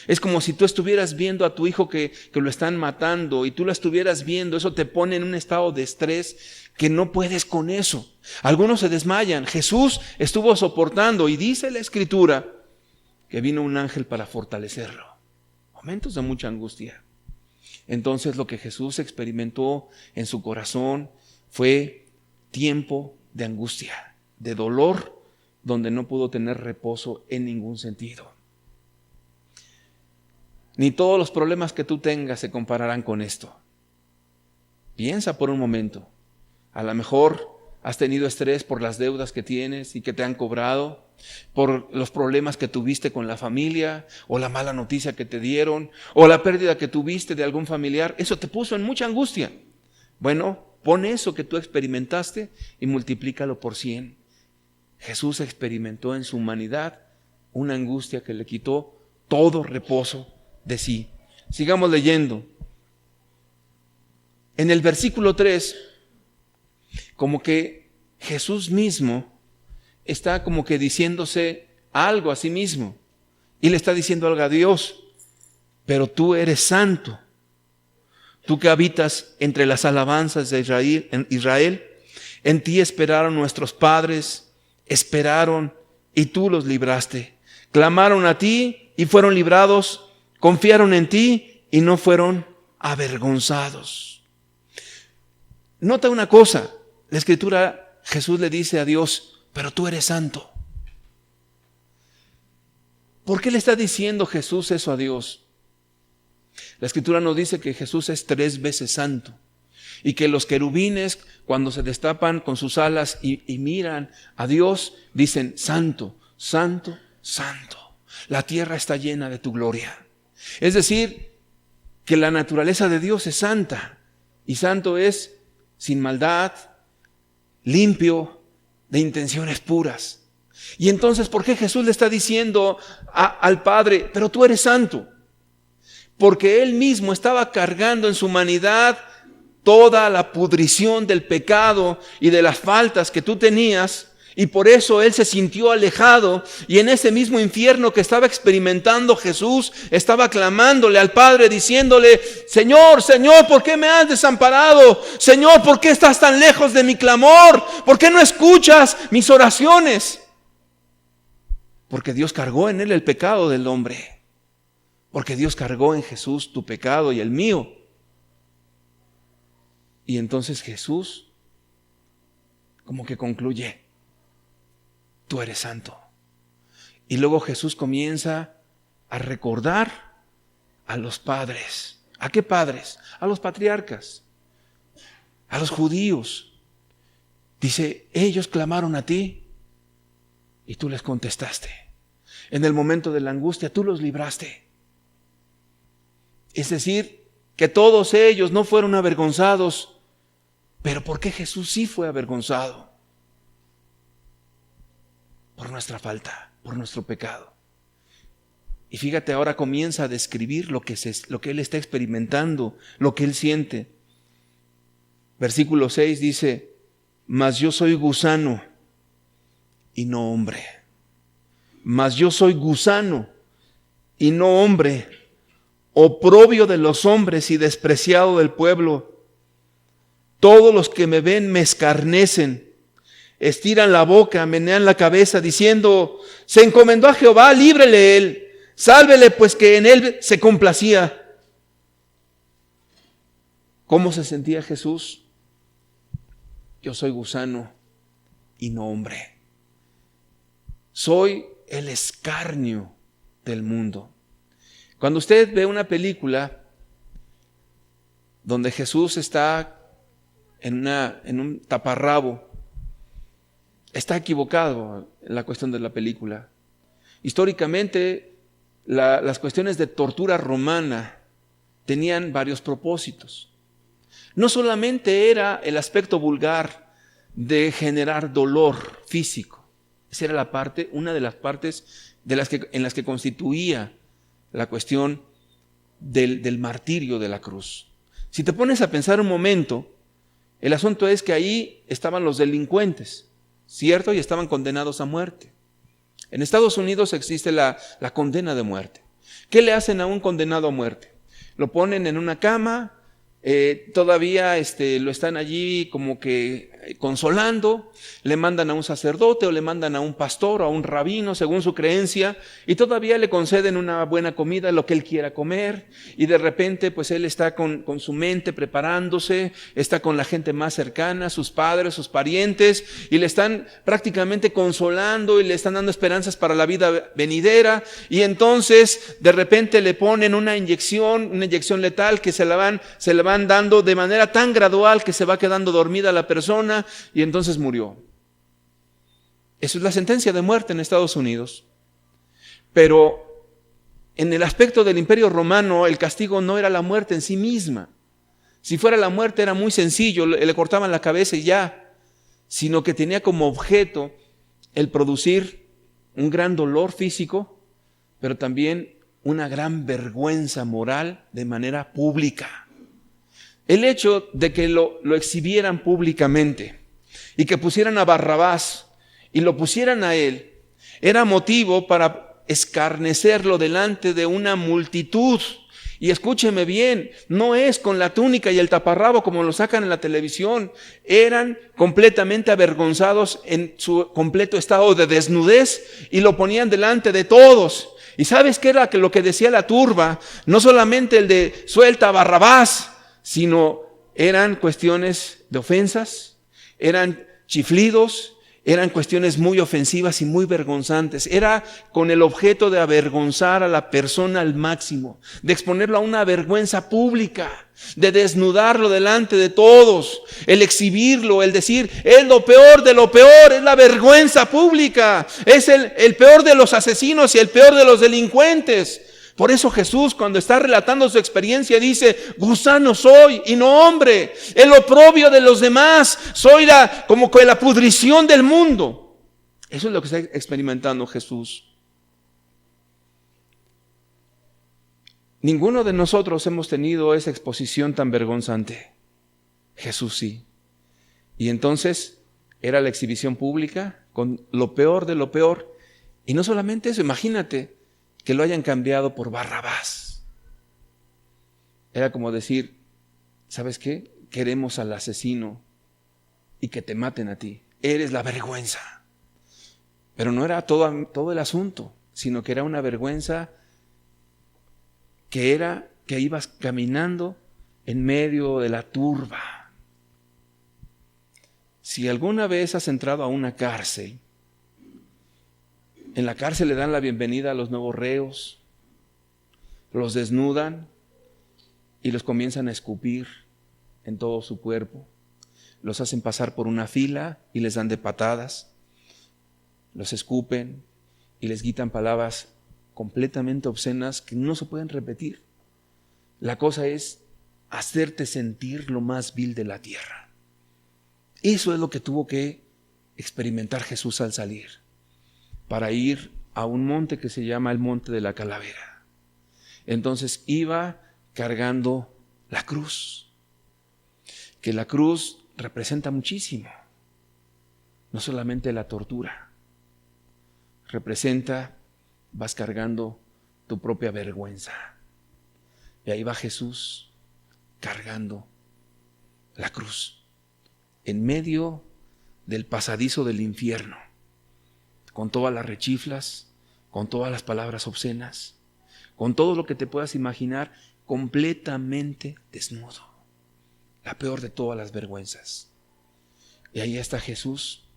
Es como si tú estuvieras viendo a tu hijo que lo están matando y tú lo estuvieras viendo. Eso te pone en un estado de estrés que no puedes con eso. Algunos se desmayan. Jesús estuvo soportando y dice la Escritura que vino un ángel para fortalecerlo. Momentos de mucha angustia. Entonces lo que Jesús experimentó en su corazón fue tiempo de angustia, de dolor, donde no pudo tener reposo en ningún sentido. Ni todos los problemas que tú tengas se compararán con esto. Piensa por un momento. A lo mejor has tenido estrés por las deudas que tienes y que te han cobrado, por los problemas que tuviste con la familia, o la mala noticia que te dieron, o la pérdida que tuviste de algún familiar. Eso te puso en mucha angustia. Bueno, pon eso que tú experimentaste y multiplícalo por 100. Jesús experimentó en su humanidad una angustia que le quitó todo reposo de sí. Sigamos leyendo. En el versículo 3, como que Jesús mismo está como que diciéndose algo a sí mismo. Y le está diciendo algo a Dios. Pero tú eres santo. Tú que habitas entre las alabanzas de Israel, en ti esperaron nuestros padres, esperaron y tú los libraste. Clamaron a ti y fueron librados, confiaron en ti y no fueron avergonzados. Nota una cosa, la Escritura, Jesús le dice a Dios, pero tú eres santo. ¿Por qué le está diciendo Jesús eso a Dios? La Escritura nos dice que Jesús es 3 veces santo y que los querubines, cuando se destapan con sus alas y miran a Dios, dicen, santo, santo, santo. La tierra está llena de tu gloria. Es decir, que la naturaleza de Dios es santa, y santo es sin maldad, limpio, de intenciones puras. Y entonces, ¿por qué Jesús le está diciendo al Padre, pero tú eres santo? Porque Él mismo estaba cargando en su humanidad toda la pudrición del pecado y de las faltas que tú tenías, y por eso Él se sintió alejado, y en ese mismo infierno que estaba experimentando Jesús, estaba clamándole al Padre, diciéndole, Señor, Señor, ¿por qué me has desamparado? Señor, ¿por qué estás tan lejos de mi clamor? ¿Por qué no escuchas mis oraciones? Porque Dios cargó en Él el pecado del hombre. Porque Dios cargó en Jesús tu pecado y el mío. Y entonces Jesús como que concluye, tú eres santo. Y luego Jesús comienza a recordar a los padres. ¿A qué padres? A los patriarcas, a los judíos. Dice, ellos clamaron a ti y tú les contestaste. En el momento de la angustia tú los libraste. Es decir, que todos ellos no fueron avergonzados. ¿Pero por qué Jesús sí fue avergonzado? Por nuestra falta, por nuestro pecado. Y fíjate, ahora comienza a describir lo que Él está experimentando, lo que Él siente. Versículo 6 dice, mas yo soy gusano y no hombre. Mas yo soy gusano y no hombre, oprobio de los hombres y despreciado del pueblo. Todos los que me ven me escarnecen, estiran la boca, menean la cabeza, diciendo, se encomendó a Jehová, líbrele él, sálvele, pues que en él se complacía. ¿Cómo se sentía Jesús? Yo soy gusano y no hombre. Soy el escarnio del mundo. Cuando usted ve una película donde Jesús está en un taparrabo, está equivocado en la cuestión de la película. Históricamente, las cuestiones de tortura romana tenían varios propósitos. No solamente era el aspecto vulgar de generar dolor físico. Esa era una de las partes en las que constituía la cuestión del martirio de la cruz. Si te pones a pensar un momento, el asunto es que ahí estaban los delincuentes, ¿cierto? Y estaban condenados a muerte. En Estados Unidos existe la condena de muerte. ¿Qué le hacen a un condenado a muerte? Lo ponen en una cama, todavía lo están allí como que consolando, le mandan a un sacerdote o le mandan a un pastor o a un rabino según su creencia, y todavía le conceden una buena comida, lo que él quiera comer, y de repente pues él está con su mente preparándose, está con la gente más cercana, sus padres, sus parientes, y le están prácticamente consolando y le están dando esperanzas para la vida venidera, y entonces de repente le ponen una inyección letal que se la van dando de manera tan gradual que se va quedando dormida la persona, y entonces murió. Eso es la sentencia de muerte en Estados Unidos. Pero en el aspecto del Imperio Romano, el castigo no era la muerte en sí misma. Si fuera la muerte era muy sencillo, le cortaban la cabeza y ya, sino que tenía como objeto el producir un gran dolor físico, pero también una gran vergüenza moral de manera pública. El hecho de que lo exhibieran públicamente y que pusieran a Barrabás y lo pusieran a él, era motivo para escarnecerlo delante de una multitud. Y escúcheme bien, no es con la túnica y el taparrabo como lo sacan en la televisión. Eran completamente avergonzados en su completo estado de desnudez y lo ponían delante de todos. ¿Y sabes qué era lo que decía la turba? No solamente el de suelta a Barrabás, sino eran cuestiones de ofensas, eran chiflidos, eran cuestiones muy ofensivas y muy vergonzantes. Era con el objeto de avergonzar a la persona al máximo, de exponerlo a una vergüenza pública, de desnudarlo delante de todos, el exhibirlo, el decir, es lo peor de lo peor, es la vergüenza pública, es el peor de los asesinos y el peor de los delincuentes. Por eso Jesús, cuando está relatando su experiencia, dice, gusano soy y no hombre, el oprobio de los demás, soy como que la pudrición del mundo. Eso es lo que está experimentando Jesús. Ninguno de nosotros hemos tenido esa exposición tan vergonzante. Jesús sí. Y entonces era la exhibición pública con lo peor de lo peor. Y no solamente eso, imagínate que lo hayan cambiado por Barrabás. Era como decir, ¿sabes qué? Queremos al asesino y que te maten a ti. Eres la vergüenza. Pero no era todo el asunto, sino que era una vergüenza que ibas caminando en medio de la turba. Si alguna vez has entrado a una cárcel, en la cárcel le dan la bienvenida a los nuevos reos, los desnudan y los comienzan a escupir en todo su cuerpo. Los hacen pasar por una fila y les dan de patadas, los escupen y les gritan palabras completamente obscenas que no se pueden repetir. La cosa es hacerte sentir lo más vil de la tierra. Eso es lo que tuvo que experimentar Jesús al salir, para ir a un monte que se llama el Monte de la Calavera. Entonces iba cargando la cruz, que la cruz representa muchísimo, no solamente la tortura, representa, vas cargando tu propia vergüenza. Y ahí va Jesús cargando la cruz, en medio del pasadizo del infierno, con todas las rechiflas, con todas las palabras obscenas, con todo lo que te puedas imaginar, completamente desnudo. La peor de todas las vergüenzas. Y ahí está Jesús,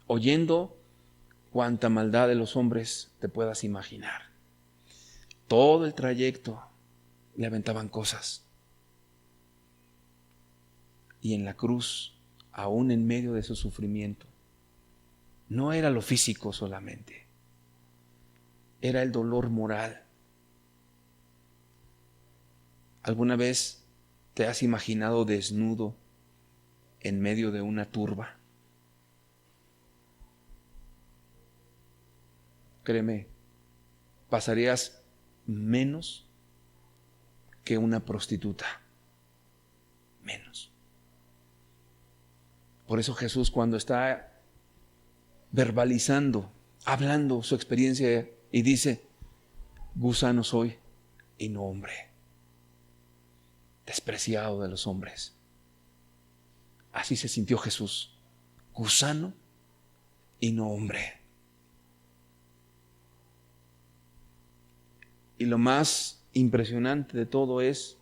oyendo cuánta maldad de los hombres te puedas imaginar. Todo el trayecto le aventaban cosas. Y en la cruz, aún en medio de su sufrimiento, no era lo físico solamente, era el dolor moral. ¿Alguna vez te has imaginado desnudo en medio de una turba? Créeme, pasarías menos que una prostituta. Menos. Por eso Jesús, cuando está verbalizando, hablando su experiencia, y dice, gusano soy y no hombre, despreciado de los hombres, Así se sintió Jesús, gusano y no hombre. Y lo más impresionante de todo es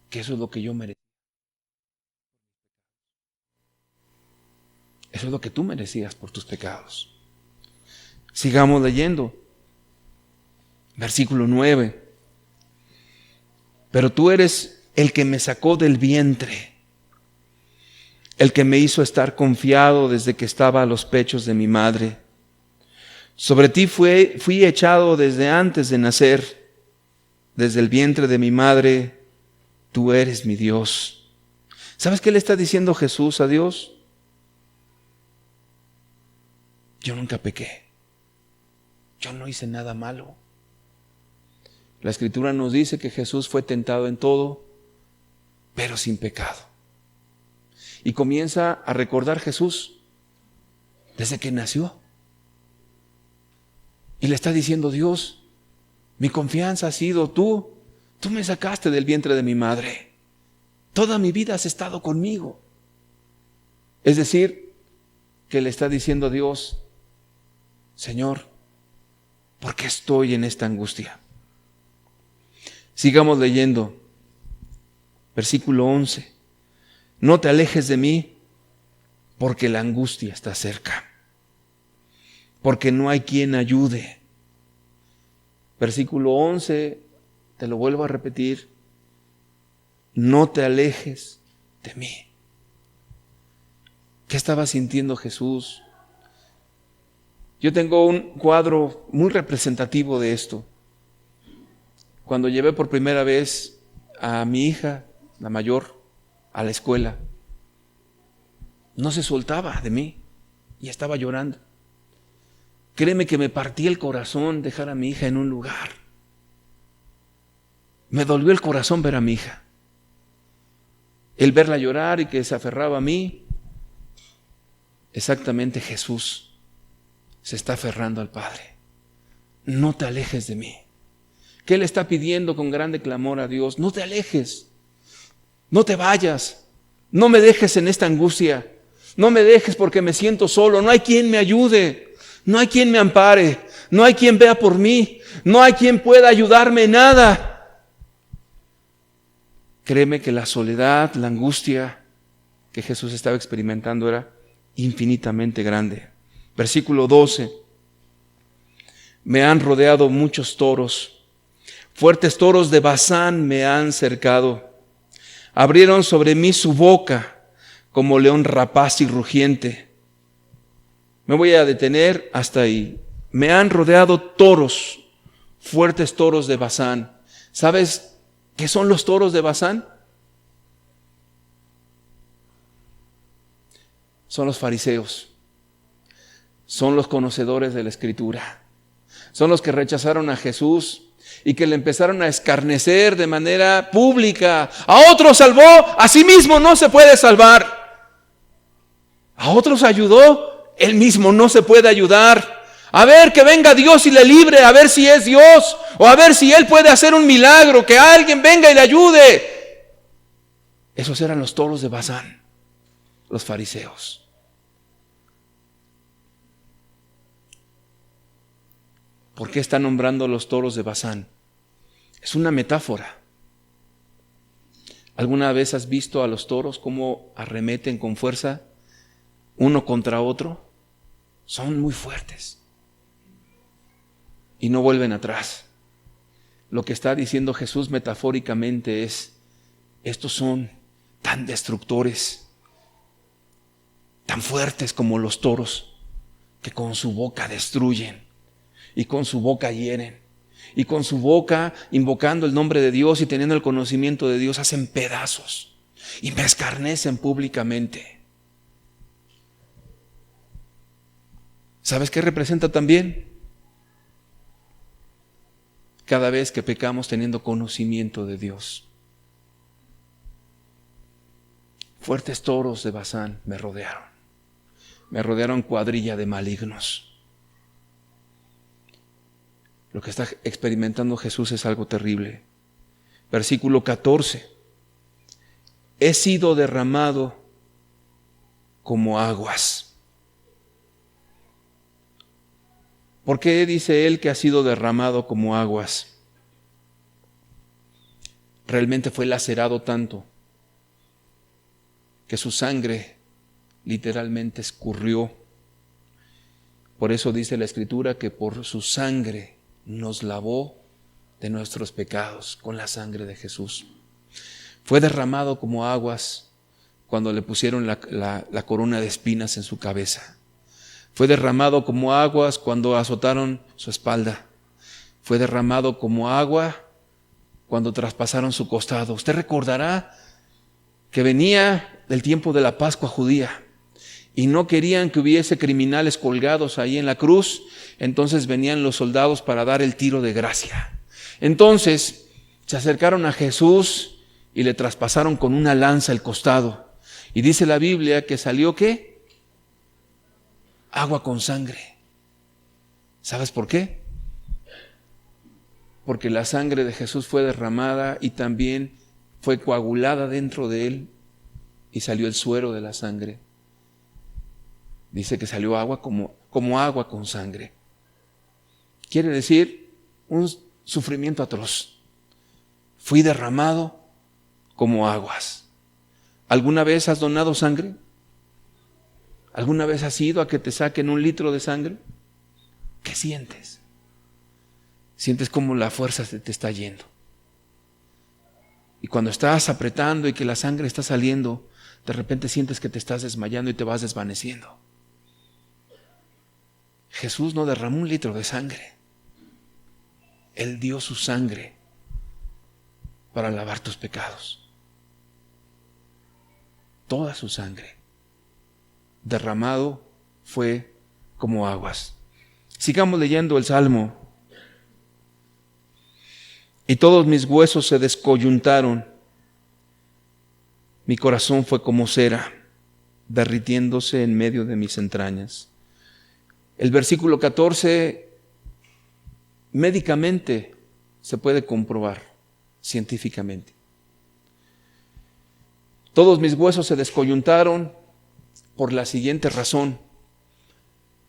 que eso es lo que yo merecía. Eso es lo que tú merecías por tus pecados. Sigamos leyendo. Versículo 9. Pero tú eres el que me sacó del vientre, el que me hizo estar confiado desde que estaba a los pechos de mi madre. Sobre ti fui echado desde antes de nacer, desde el vientre de mi madre, tú eres mi Dios. ¿Sabes qué le está diciendo Jesús a Dios? Yo nunca pequé. Yo no hice nada malo. La Escritura nos dice que Jesús fue tentado en todo, pero sin pecado. Y comienza a recordar Jesús desde que nació. Y le está diciendo: Dios, mi confianza ha sido tú. Tú me sacaste del vientre de mi madre. Toda mi vida has estado conmigo. Es decir, que le está diciendo a Dios: Señor, ¿por qué estoy en esta angustia? Sigamos leyendo. Versículo 11. No te alejes de mí, porque la angustia está cerca, porque no hay quien ayude. Versículo 11, te lo vuelvo a repetir. No te alejes de mí. ¿Qué estaba sintiendo Jesús? Yo tengo un cuadro muy representativo de esto. Cuando llevé por primera vez a mi hija, la mayor, a la escuela, no se soltaba de mí y estaba llorando. Créeme que me partía el corazón dejar a mi hija en un lugar. Me dolió el corazón ver a mi hija. El verla llorar y que se aferraba a mí. Exactamente, Jesús se está aferrando al Padre. No te alejes de mí. ¿Qué le está pidiendo con grande clamor a Dios? No te alejes, no te vayas, no me dejes en esta angustia, no me dejes porque me siento solo, no hay quien me ayude, no hay quien me ampare, no hay quien vea por mí, no hay quien pueda ayudarme en nada. Créeme que la soledad, la angustia que Jesús estaba experimentando era infinitamente grande. Versículo 12. Me han rodeado muchos toros. Fuertes toros de Basán me han cercado. Abrieron sobre mí su boca como león rapaz y rugiente. Me voy a detener hasta ahí. Me han rodeado toros, fuertes toros de Basán. ¿Sabes qué son los toros de Basán? Son los fariseos. Son los conocedores de la Escritura. Son los que rechazaron a Jesús y que le empezaron a escarnecer de manera pública. A otros salvó, a sí mismo no se puede salvar. A otros ayudó, él mismo no se puede ayudar. A ver, que venga Dios y le libre, a ver si es Dios, o a ver si Él puede hacer un milagro, que alguien venga y le ayude. Esos eran los toros de Basán, los fariseos. ¿Por qué está nombrando los toros de Basán? Es una metáfora. ¿Alguna vez has visto a los toros cómo arremeten con fuerza uno contra otro? Son muy fuertes y no vuelven atrás. Lo que está diciendo Jesús metafóricamente es: estos son tan destructores, tan fuertes como los toros, que con su boca destruyen y con su boca hieren. Y con su boca, invocando el nombre de Dios y teniendo el conocimiento de Dios, hacen pedazos y me escarnecen públicamente. ¿Sabes qué representa también? Cada vez que pecamos teniendo conocimiento de Dios. Fuertes toros de Basán me rodearon. Me rodearon cuadrilla de malignos. Lo que está experimentando Jesús es algo terrible. Versículo 14. He sido derramado como aguas. ¿Por qué dice él que ha sido derramado como aguas? Realmente fue lacerado tanto que su sangre literalmente escurrió. Por eso dice la Escritura que por su sangre nos lavó de nuestros pecados, con la sangre de Jesús. Fue derramado como aguas cuando le pusieron la corona de espinas en su cabeza. Fue derramado como aguas cuando azotaron su espalda. Fue derramado como agua cuando traspasaron su costado. Usted recordará que venía el tiempo de la Pascua judía y no querían que hubiese criminales colgados ahí en la cruz. Entonces venían los soldados para dar el tiro de gracia. Entonces se acercaron a Jesús y le traspasaron con una lanza el costado. Y dice la Biblia que salió ¿qué? Agua con sangre. ¿Sabes por qué? Porque la sangre de Jesús fue derramada y también fue coagulada dentro de él y salió el suero de la sangre. Dice que salió agua como agua con sangre. Quiere decir un sufrimiento atroz. Fui derramado como aguas. ¿Alguna vez has donado sangre? ¿Alguna vez has ido a que te saquen 1 litro de sangre? ¿Qué sientes? Sientes como la fuerza se te está yendo. Y cuando estás apretando y que la sangre está saliendo, de repente sientes que te estás desmayando y te vas desvaneciendo. Jesús no derramó 1 litro de sangre. Él dio su sangre para lavar tus pecados. Toda su sangre derramado fue como aguas. Sigamos leyendo el Salmo. Y todos mis huesos se descoyuntaron. Mi corazón fue como cera, derritiéndose en medio de mis entrañas. El versículo 14, médicamente se puede comprobar, científicamente. Todos mis huesos se descoyuntaron por la siguiente razón.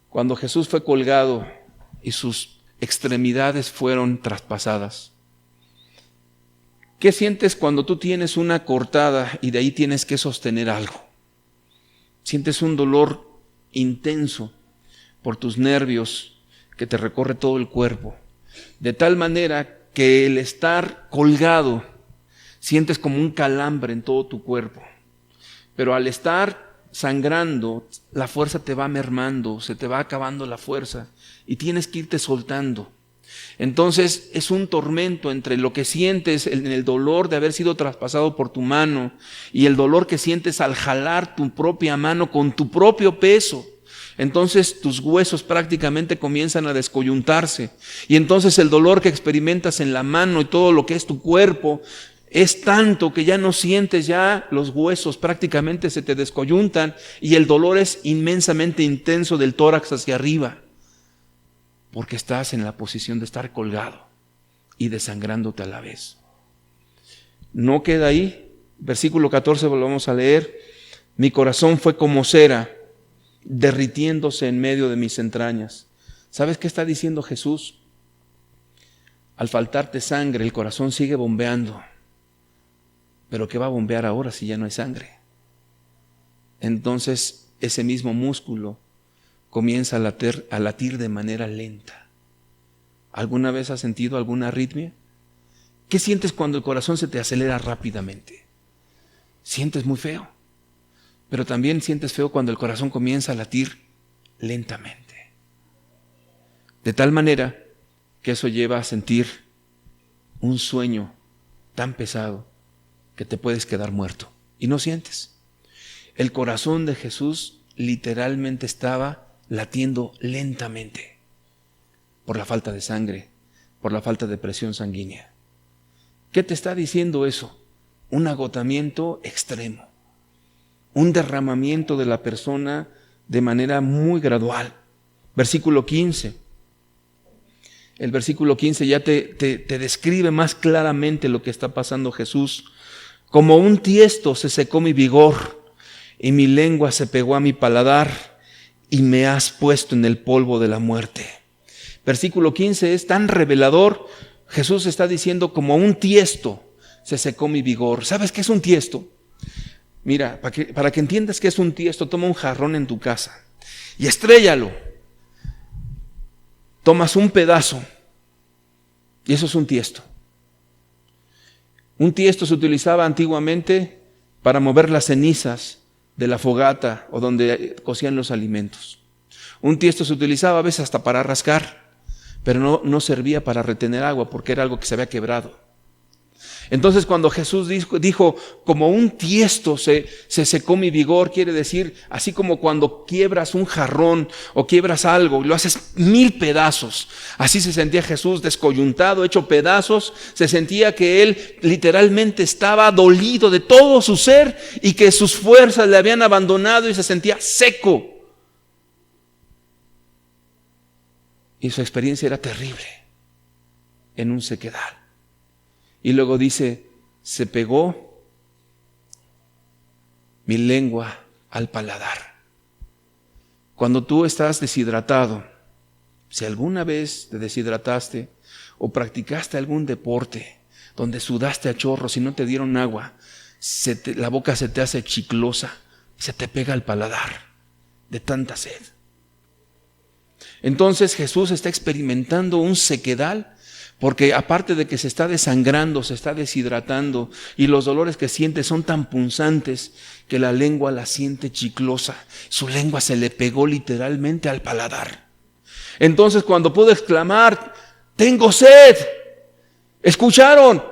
Cuando Jesús fue colgado y sus extremidades fueron traspasadas. ¿Qué sientes cuando tú tienes una cortada y de ahí tienes que sostener algo? Sientes un dolor intenso por tus nervios que te recorre todo el cuerpo. De tal manera que el estar colgado sientes como un calambre en todo tu cuerpo. Pero al estar sangrando, la fuerza te va mermando, se te va acabando la fuerza y tienes que irte soltando. Entonces es un tormento entre lo que sientes en el dolor de haber sido traspasado por tu mano y el dolor que sientes al jalar tu propia mano con tu propio peso. Entonces tus huesos prácticamente comienzan a descoyuntarse y entonces el dolor que experimentas en la mano y todo lo que es tu cuerpo es tanto que ya no sientes, ya los huesos prácticamente se te descoyuntan y el dolor es inmensamente intenso del tórax hacia arriba, porque estás en la posición de estar colgado y desangrándote a la vez. No queda ahí. Versículo 14, volvamos a leer. Mi corazón fue como cera, derritiéndose en medio de mis entrañas. ¿Sabes qué está diciendo Jesús? Al faltarte sangre, el corazón sigue bombeando. ¿Pero qué va a bombear ahora si ya no hay sangre? Entonces ese mismo músculo comienza a latir de manera lenta. ¿Alguna vez has sentido alguna arritmia? ¿Qué sientes cuando el corazón se te acelera rápidamente? Sientes muy feo, pero también sientes feo cuando el corazón comienza a latir lentamente. De tal manera que eso lleva a sentir un sueño tan pesado que te puedes quedar muerto y no sientes. El corazón de Jesús literalmente estaba latiendo lentamente por la falta de sangre, por la falta de presión sanguínea. ¿Qué te está diciendo eso? Un agotamiento extremo, un derramamiento de la persona de manera muy gradual. Versículo 15. El versículo 15 ya te describe más claramente lo que está pasando Jesús. Como un tiesto se secó mi vigor y mi lengua se pegó a mi paladar y me has puesto en el polvo de la muerte. Versículo 15 es tan revelador. Jesús está diciendo, como un tiesto se secó mi vigor. ¿Sabes qué es un tiesto? Mira, para que entiendas qué es un tiesto, toma un jarrón en tu casa y estréllalo. Tomas un pedazo y eso es un tiesto. Un tiesto se utilizaba antiguamente para mover las cenizas de la fogata o donde cocían los alimentos. Un tiesto se utilizaba a veces hasta para rascar, pero no servía para retener agua porque era algo que se había quebrado. Entonces cuando Jesús dijo como un tiesto se secó mi vigor, quiere decir así como cuando quiebras un jarrón o quiebras algo y lo haces 1000 pedazos. Así se sentía Jesús, descoyuntado, hecho pedazos. Se sentía que él literalmente estaba dolido de todo su ser y que sus fuerzas le habían abandonado y se sentía seco. Y su experiencia era terrible en un sequedal. Y luego dice, se pegó mi lengua al paladar. Cuando tú estás deshidratado, si alguna vez te deshidrataste o practicaste algún deporte donde sudaste a chorros y no te dieron agua, la boca se te hace chiclosa, se te pega al paladar de tanta sed. Entonces Jesús está experimentando un sequedal, porque aparte de que se está desangrando, se está deshidratando y los dolores que siente son tan punzantes que la lengua la siente chiclosa. Su lengua se le pegó literalmente al paladar. Entonces cuando pudo exclamar, tengo sed, escucharon,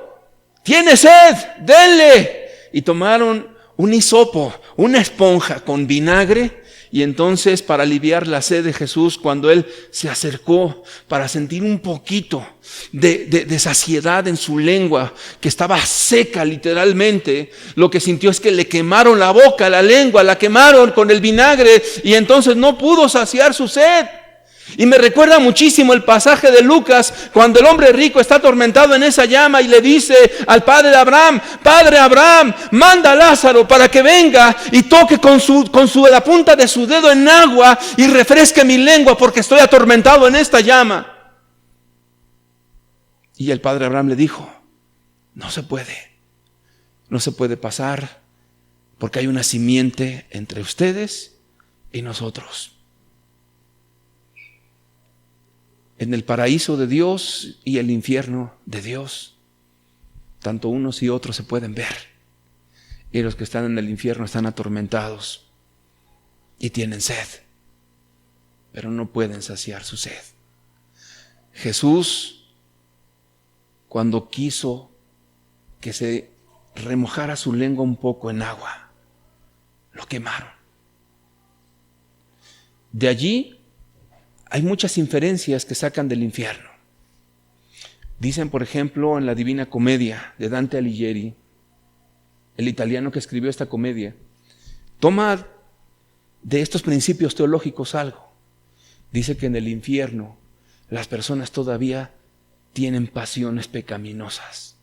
tiene sed, denle. Y tomaron un hisopo, una esponja con vinagre. Y entonces, para aliviar la sed de Jesús, cuando él se acercó para sentir un poquito de saciedad en su lengua, que estaba seca literalmente, lo que sintió es que le quemaron la boca, la lengua, la quemaron con el vinagre y entonces no pudo saciar su sed. Y me recuerda muchísimo el pasaje de Lucas, cuando el hombre rico está atormentado en esa llama y le dice al padre Abraham, Padre Abraham, manda a Lázaro para que venga y toque con la punta de su dedo en agua y refresque mi lengua porque estoy atormentado en esta llama. Y el padre Abraham le dijo, no se puede pasar porque hay una simiente entre ustedes y nosotros. En el paraíso de Dios y el infierno de Dios, tanto unos y otros se pueden ver. Y los que están en el infierno están atormentados y tienen sed, pero no pueden saciar su sed. Jesús, cuando quiso que se remojara su lengua un poco en agua, lo quemaron. De allí hay muchas inferencias que sacan del infierno. Dicen, por ejemplo, en la Divina Comedia de Dante Alighieri, el italiano que escribió esta comedia, toma de estos principios teológicos algo. Dice que en el infierno las personas todavía tienen pasiones pecaminosas.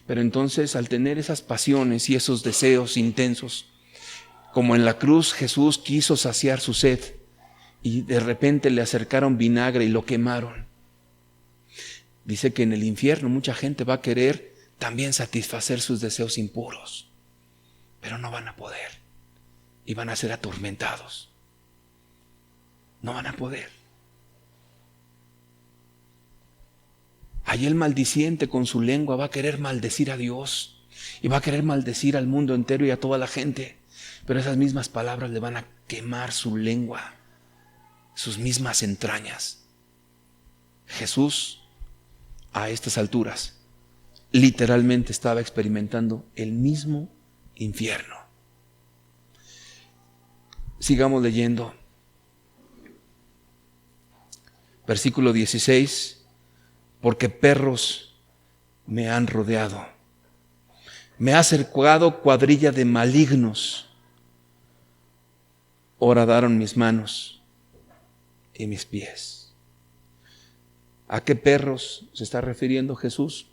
Pero entonces, al tener esas pasiones y esos deseos intensos, como en la cruz Jesús quiso saciar su sed, y de repente le acercaron vinagre y lo quemaron. Dice que en el infierno mucha gente va a querer también satisfacer sus deseos impuros, pero no van a poder y van a ser atormentados. No van a poder. Allí el maldiciente con su lengua va a querer maldecir a Dios y va a querer maldecir al mundo entero y a toda la gente, pero esas mismas palabras le van a quemar su lengua, sus mismas entrañas. Jesús, a estas alturas, literalmente estaba experimentando el mismo infierno. Sigamos leyendo. Versículo 16. Porque perros me han rodeado. Me ha cercado cuadrilla de malignos. Horadaron mis manos y mis pies. ¿A qué perros se está refiriendo Jesús?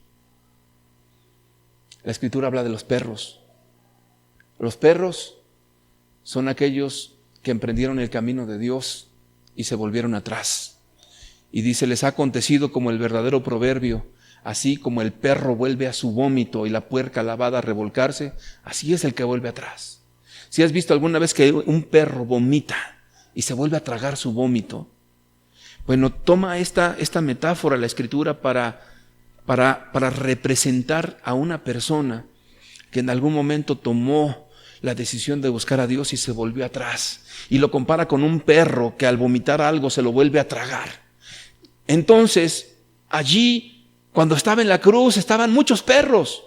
La Escritura habla de los perros. Los perros son aquellos que emprendieron el camino de Dios y se volvieron atrás. Y dice, les ha acontecido como el verdadero proverbio, así como el perro vuelve a su vómito y la puerca lavada a revolcarse, así es el que vuelve atrás. Si has visto alguna vez que un perro vomita y se vuelve a tragar su vómito, bueno, toma esta metáfora la Escritura para representar a una persona que en algún momento tomó la decisión de buscar a Dios y se volvió atrás. Y lo compara con un perro que al vomitar algo se lo vuelve a tragar. Entonces, allí, cuando estaba en la cruz, estaban muchos perros.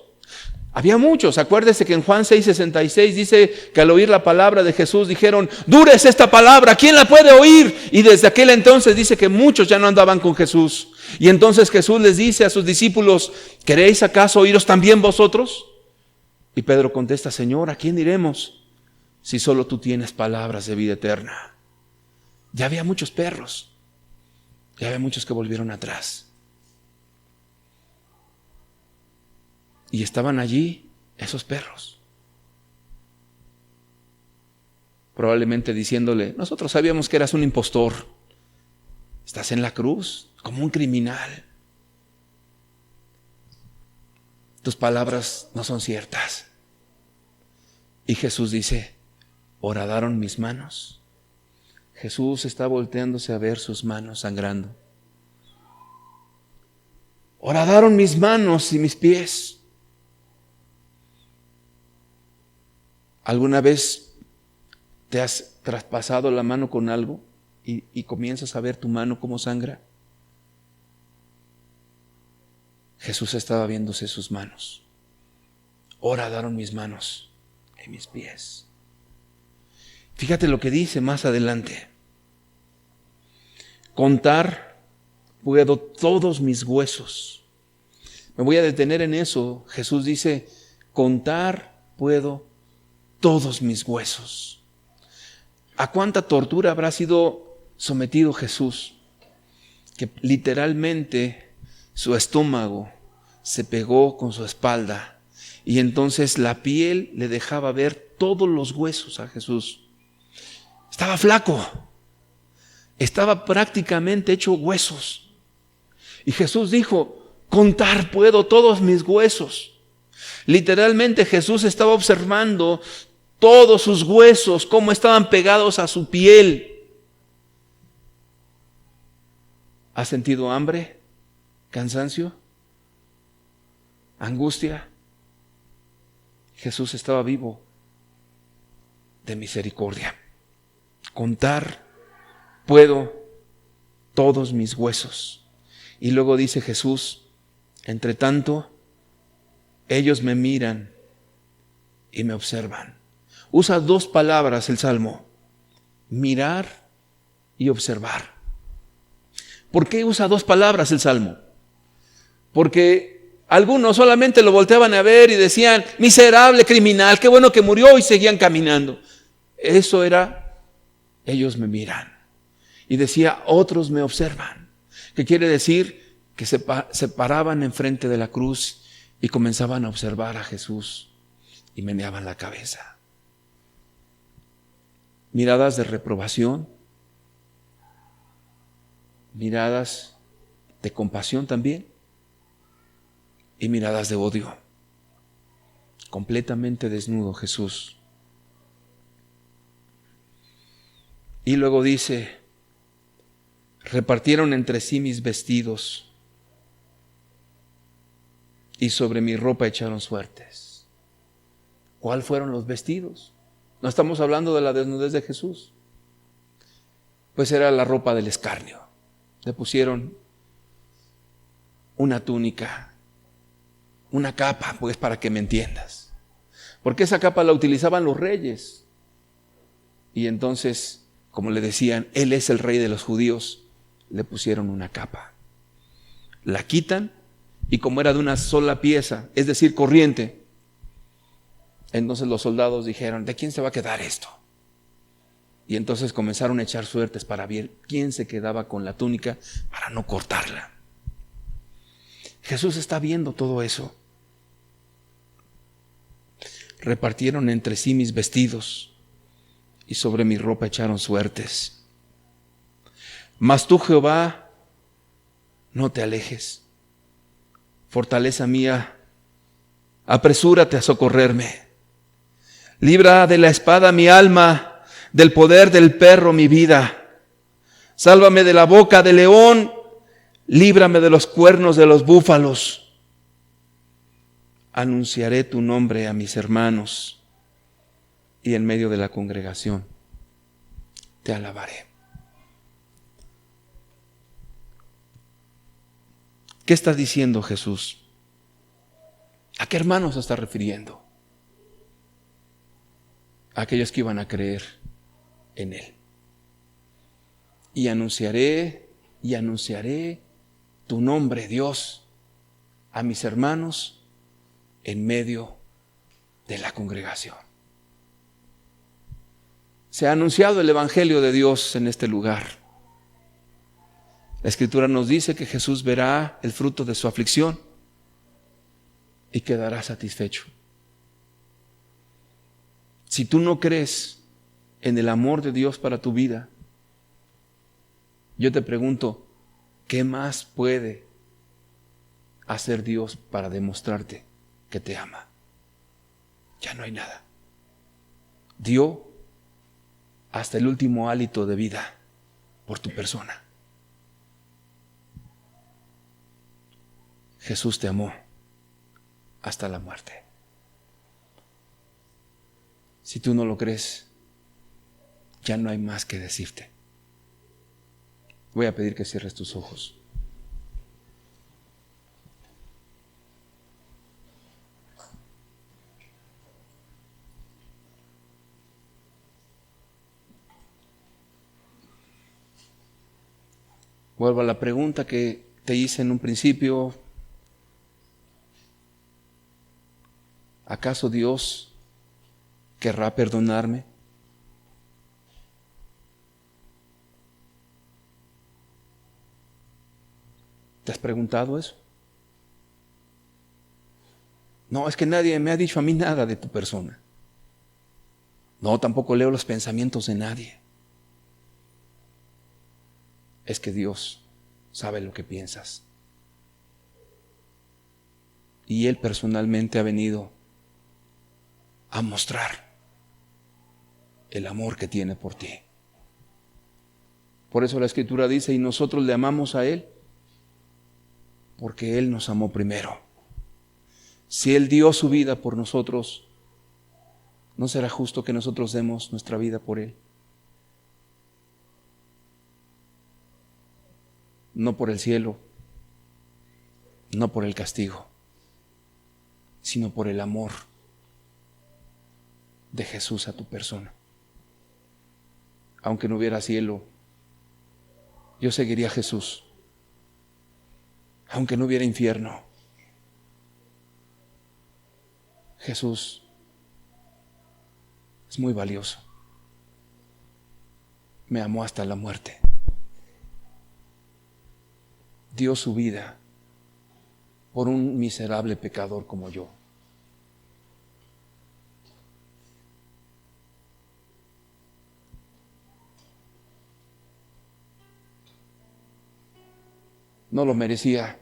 Había muchos. Acuérdese que en Juan 6:66 dice que al oír la palabra de Jesús dijeron, dura es esta palabra, ¿quién la puede oír? Y desde aquel entonces dice que muchos ya no andaban con Jesús. Y entonces Jesús les dice a sus discípulos, ¿queréis acaso oíros también vosotros? Y Pedro contesta, Señor, ¿a quién iremos si solo tú tienes palabras de vida eterna? Ya había muchos perros, ya había muchos que volvieron atrás. Y estaban allí esos perros, probablemente diciéndole, nosotros sabíamos que eras un impostor, estás en la cruz como un criminal. Tus palabras no son ciertas. Y Jesús dice, ¿horadaron mis manos? Jesús está volteándose a ver sus manos sangrando. ¿Horadaron mis manos y mis pies? ¿Alguna vez te has traspasado la mano con algo y comienzas a ver tu mano cómo sangra? Jesús estaba viéndose sus manos. Horadaron mis manos y mis pies. Fíjate lo que dice más adelante. Contar puedo todos mis huesos. Me voy a detener en eso. Jesús dice, contar puedo todos mis huesos. ¿A cuánta tortura habrá sido sometido Jesús? Que literalmente su estómago se pegó con su espalda y entonces la piel le dejaba ver todos los huesos a Jesús. Estaba flaco, estaba prácticamente hecho huesos. Y Jesús dijo, contar puedo todos mis huesos. Literalmente Jesús estaba observando todos sus huesos, cómo estaban pegados a su piel. ¿Has sentido hambre? ¿Cansancio? ¿Angustia? Jesús estaba vivo de misericordia. Contar puedo todos mis huesos. Y luego dice Jesús, entre tanto, ellos me miran y me observan. Usa dos palabras el Salmo, mirar y observar. ¿Por qué usa dos palabras el Salmo? Porque algunos solamente lo volteaban a ver y decían, miserable criminal, qué bueno que murió, y seguían caminando. Eso era, ellos me miran. Y decía, otros me observan. ¿Qué quiere decir? Que se paraban enfrente de la cruz y comenzaban a observar a Jesús y meneaban la cabeza. Miradas de reprobación, miradas de compasión también y miradas de odio. Completamente desnudo Jesús. Y luego dice, repartieron entre sí mis vestidos y sobre mi ropa echaron suertes. ¿Cuáles fueron los vestidos? No estamos hablando de la desnudez de Jesús. Pues era la ropa del escarnio. Le pusieron una túnica, una capa, pues para que me entiendas. Porque esa capa la utilizaban los reyes. Y entonces, como le decían, Él es el rey de los judíos, le pusieron una capa. La quitan y como era de una sola pieza, es decir, corriente, entonces los soldados dijeron, ¿de quién se va a quedar esto? Y entonces comenzaron a echar suertes para ver quién se quedaba con la túnica para no cortarla. Jesús está viendo todo eso. Repartieron entre sí mis vestidos y sobre mi ropa echaron suertes. Mas tú, Jehová, no te alejes. Fortaleza mía, apresúrate a socorrerme. Libra de la espada mi alma, del poder del perro mi vida. Sálvame de la boca del león, líbrame de los cuernos de los búfalos. Anunciaré tu nombre a mis hermanos y en medio de la congregación te alabaré. ¿Qué está diciendo Jesús? ¿A qué hermanos se está refiriendo? A aquellos que iban a creer en Él. Y anunciaré tu nombre, Dios, a mis hermanos en medio de la congregación. Se ha anunciado el Evangelio de Dios en este lugar. La Escritura nos dice que Jesús verá el fruto de su aflicción y quedará satisfecho. Si tú no crees en el amor de Dios para tu vida, yo te pregunto, ¿qué más puede hacer Dios para demostrarte que te ama? Ya no hay nada. Dio hasta el último hálito de vida por tu persona. Jesús te amó hasta la muerte. Si tú no lo crees, ya no hay más que decirte. Voy a pedir que cierres tus ojos. Vuelvo a la pregunta que te hice en un principio. ¿Acaso Dios querrá perdonarme? ¿Te has preguntado eso? No, es que nadie me ha dicho a mí nada de tu persona. No, tampoco leo los pensamientos de nadie. Es que Dios sabe lo que piensas. Y Él personalmente ha venido a mostrar el amor que tiene por ti. Por eso la Escritura dice, y nosotros le amamos a Él, porque Él nos amó primero. Si Él dio su vida por nosotros, ¿no será justo que nosotros demos nuestra vida por Él? No por el cielo, no por el castigo, sino por el amor de Jesús a tu persona. Aunque no hubiera cielo, yo seguiría a Jesús. Aunque no hubiera infierno, Jesús es muy valioso. Me amó hasta la muerte. Dio su vida por un miserable pecador como yo. No lo merecía.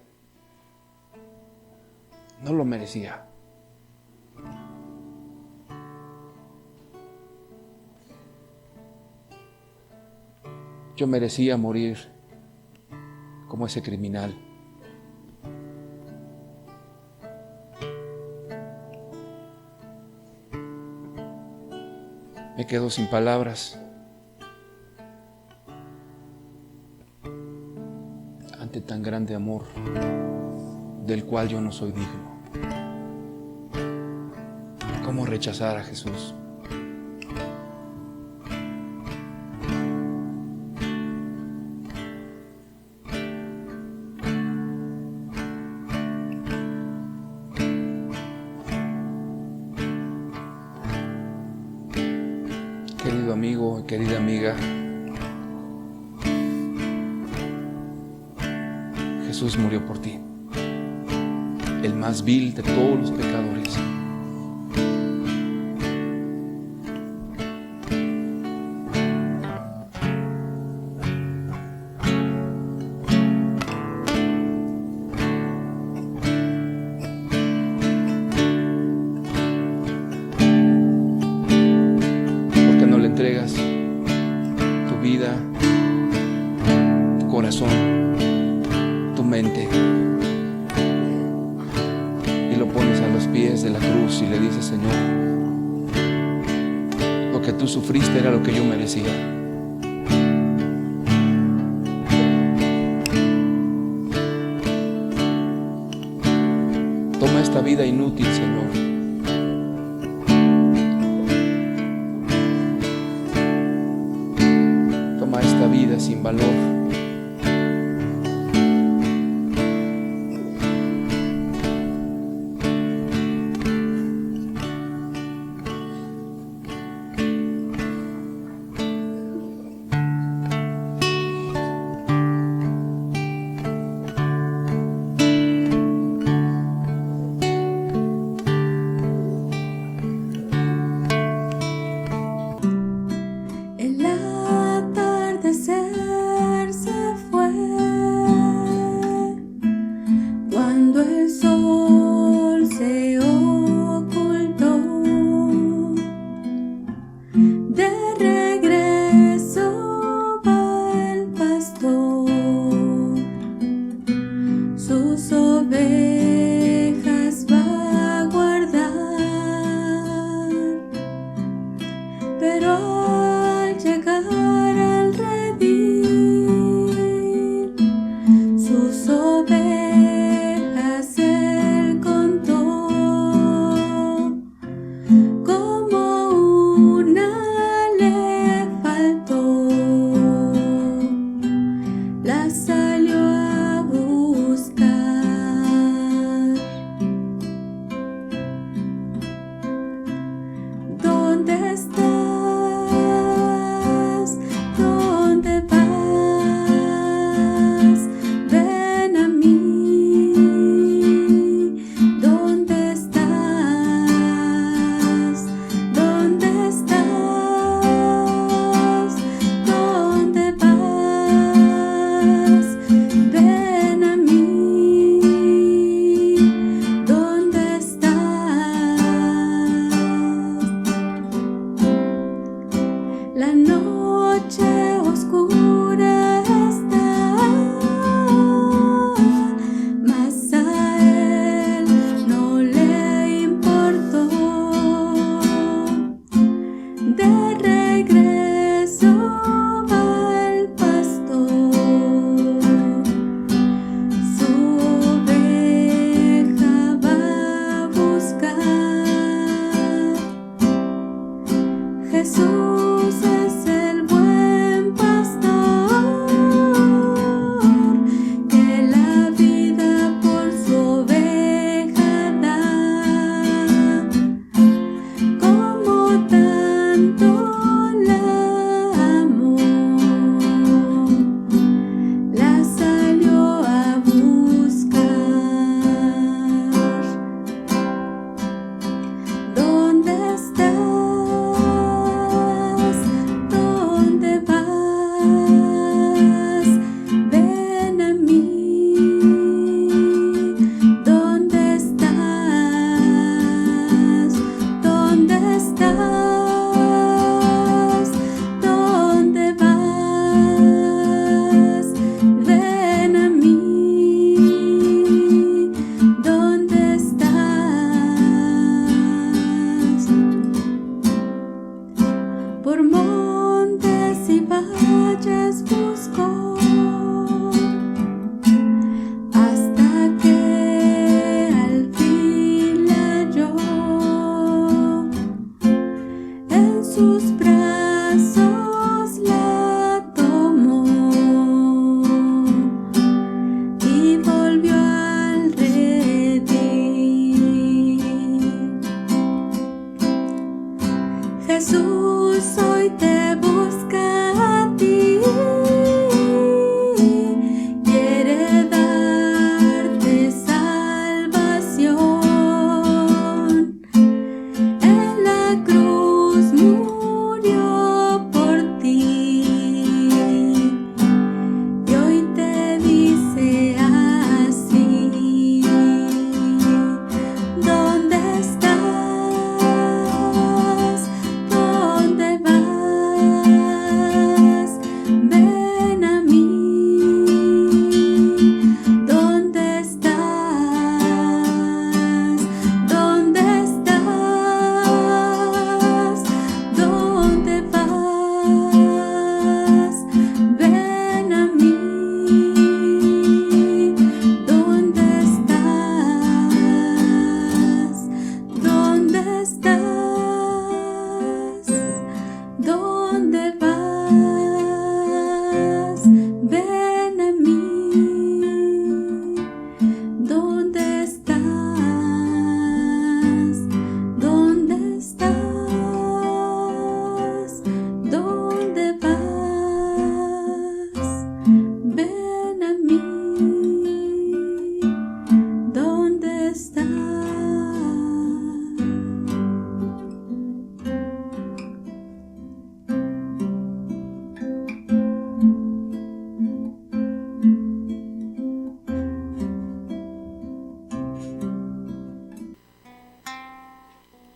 No lo merecía. Yo merecía morir como ese criminal. Me quedo sin palabras ante tan grande amor del cual yo no soy digno. ¿Cómo rechazar a Jesús? Querido amigo, querida amiga, Jesús murió por ti, el más vil de todos los pecadores. desde la cruz y le dices: Señor, lo que tú sufriste era lo que yo merecía. Toma esta vida inútil, Señor. Toma esta vida sin valor.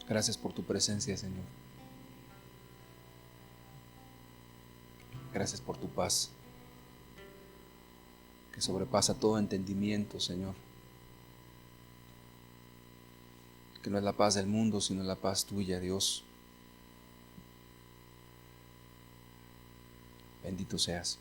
Gracias por tu presencia, Señor. Gracias por tu paz, que sobrepasa todo entendimiento, Señor. Que no es la paz del mundo, sino la paz tuya, Dios. Bendito seas.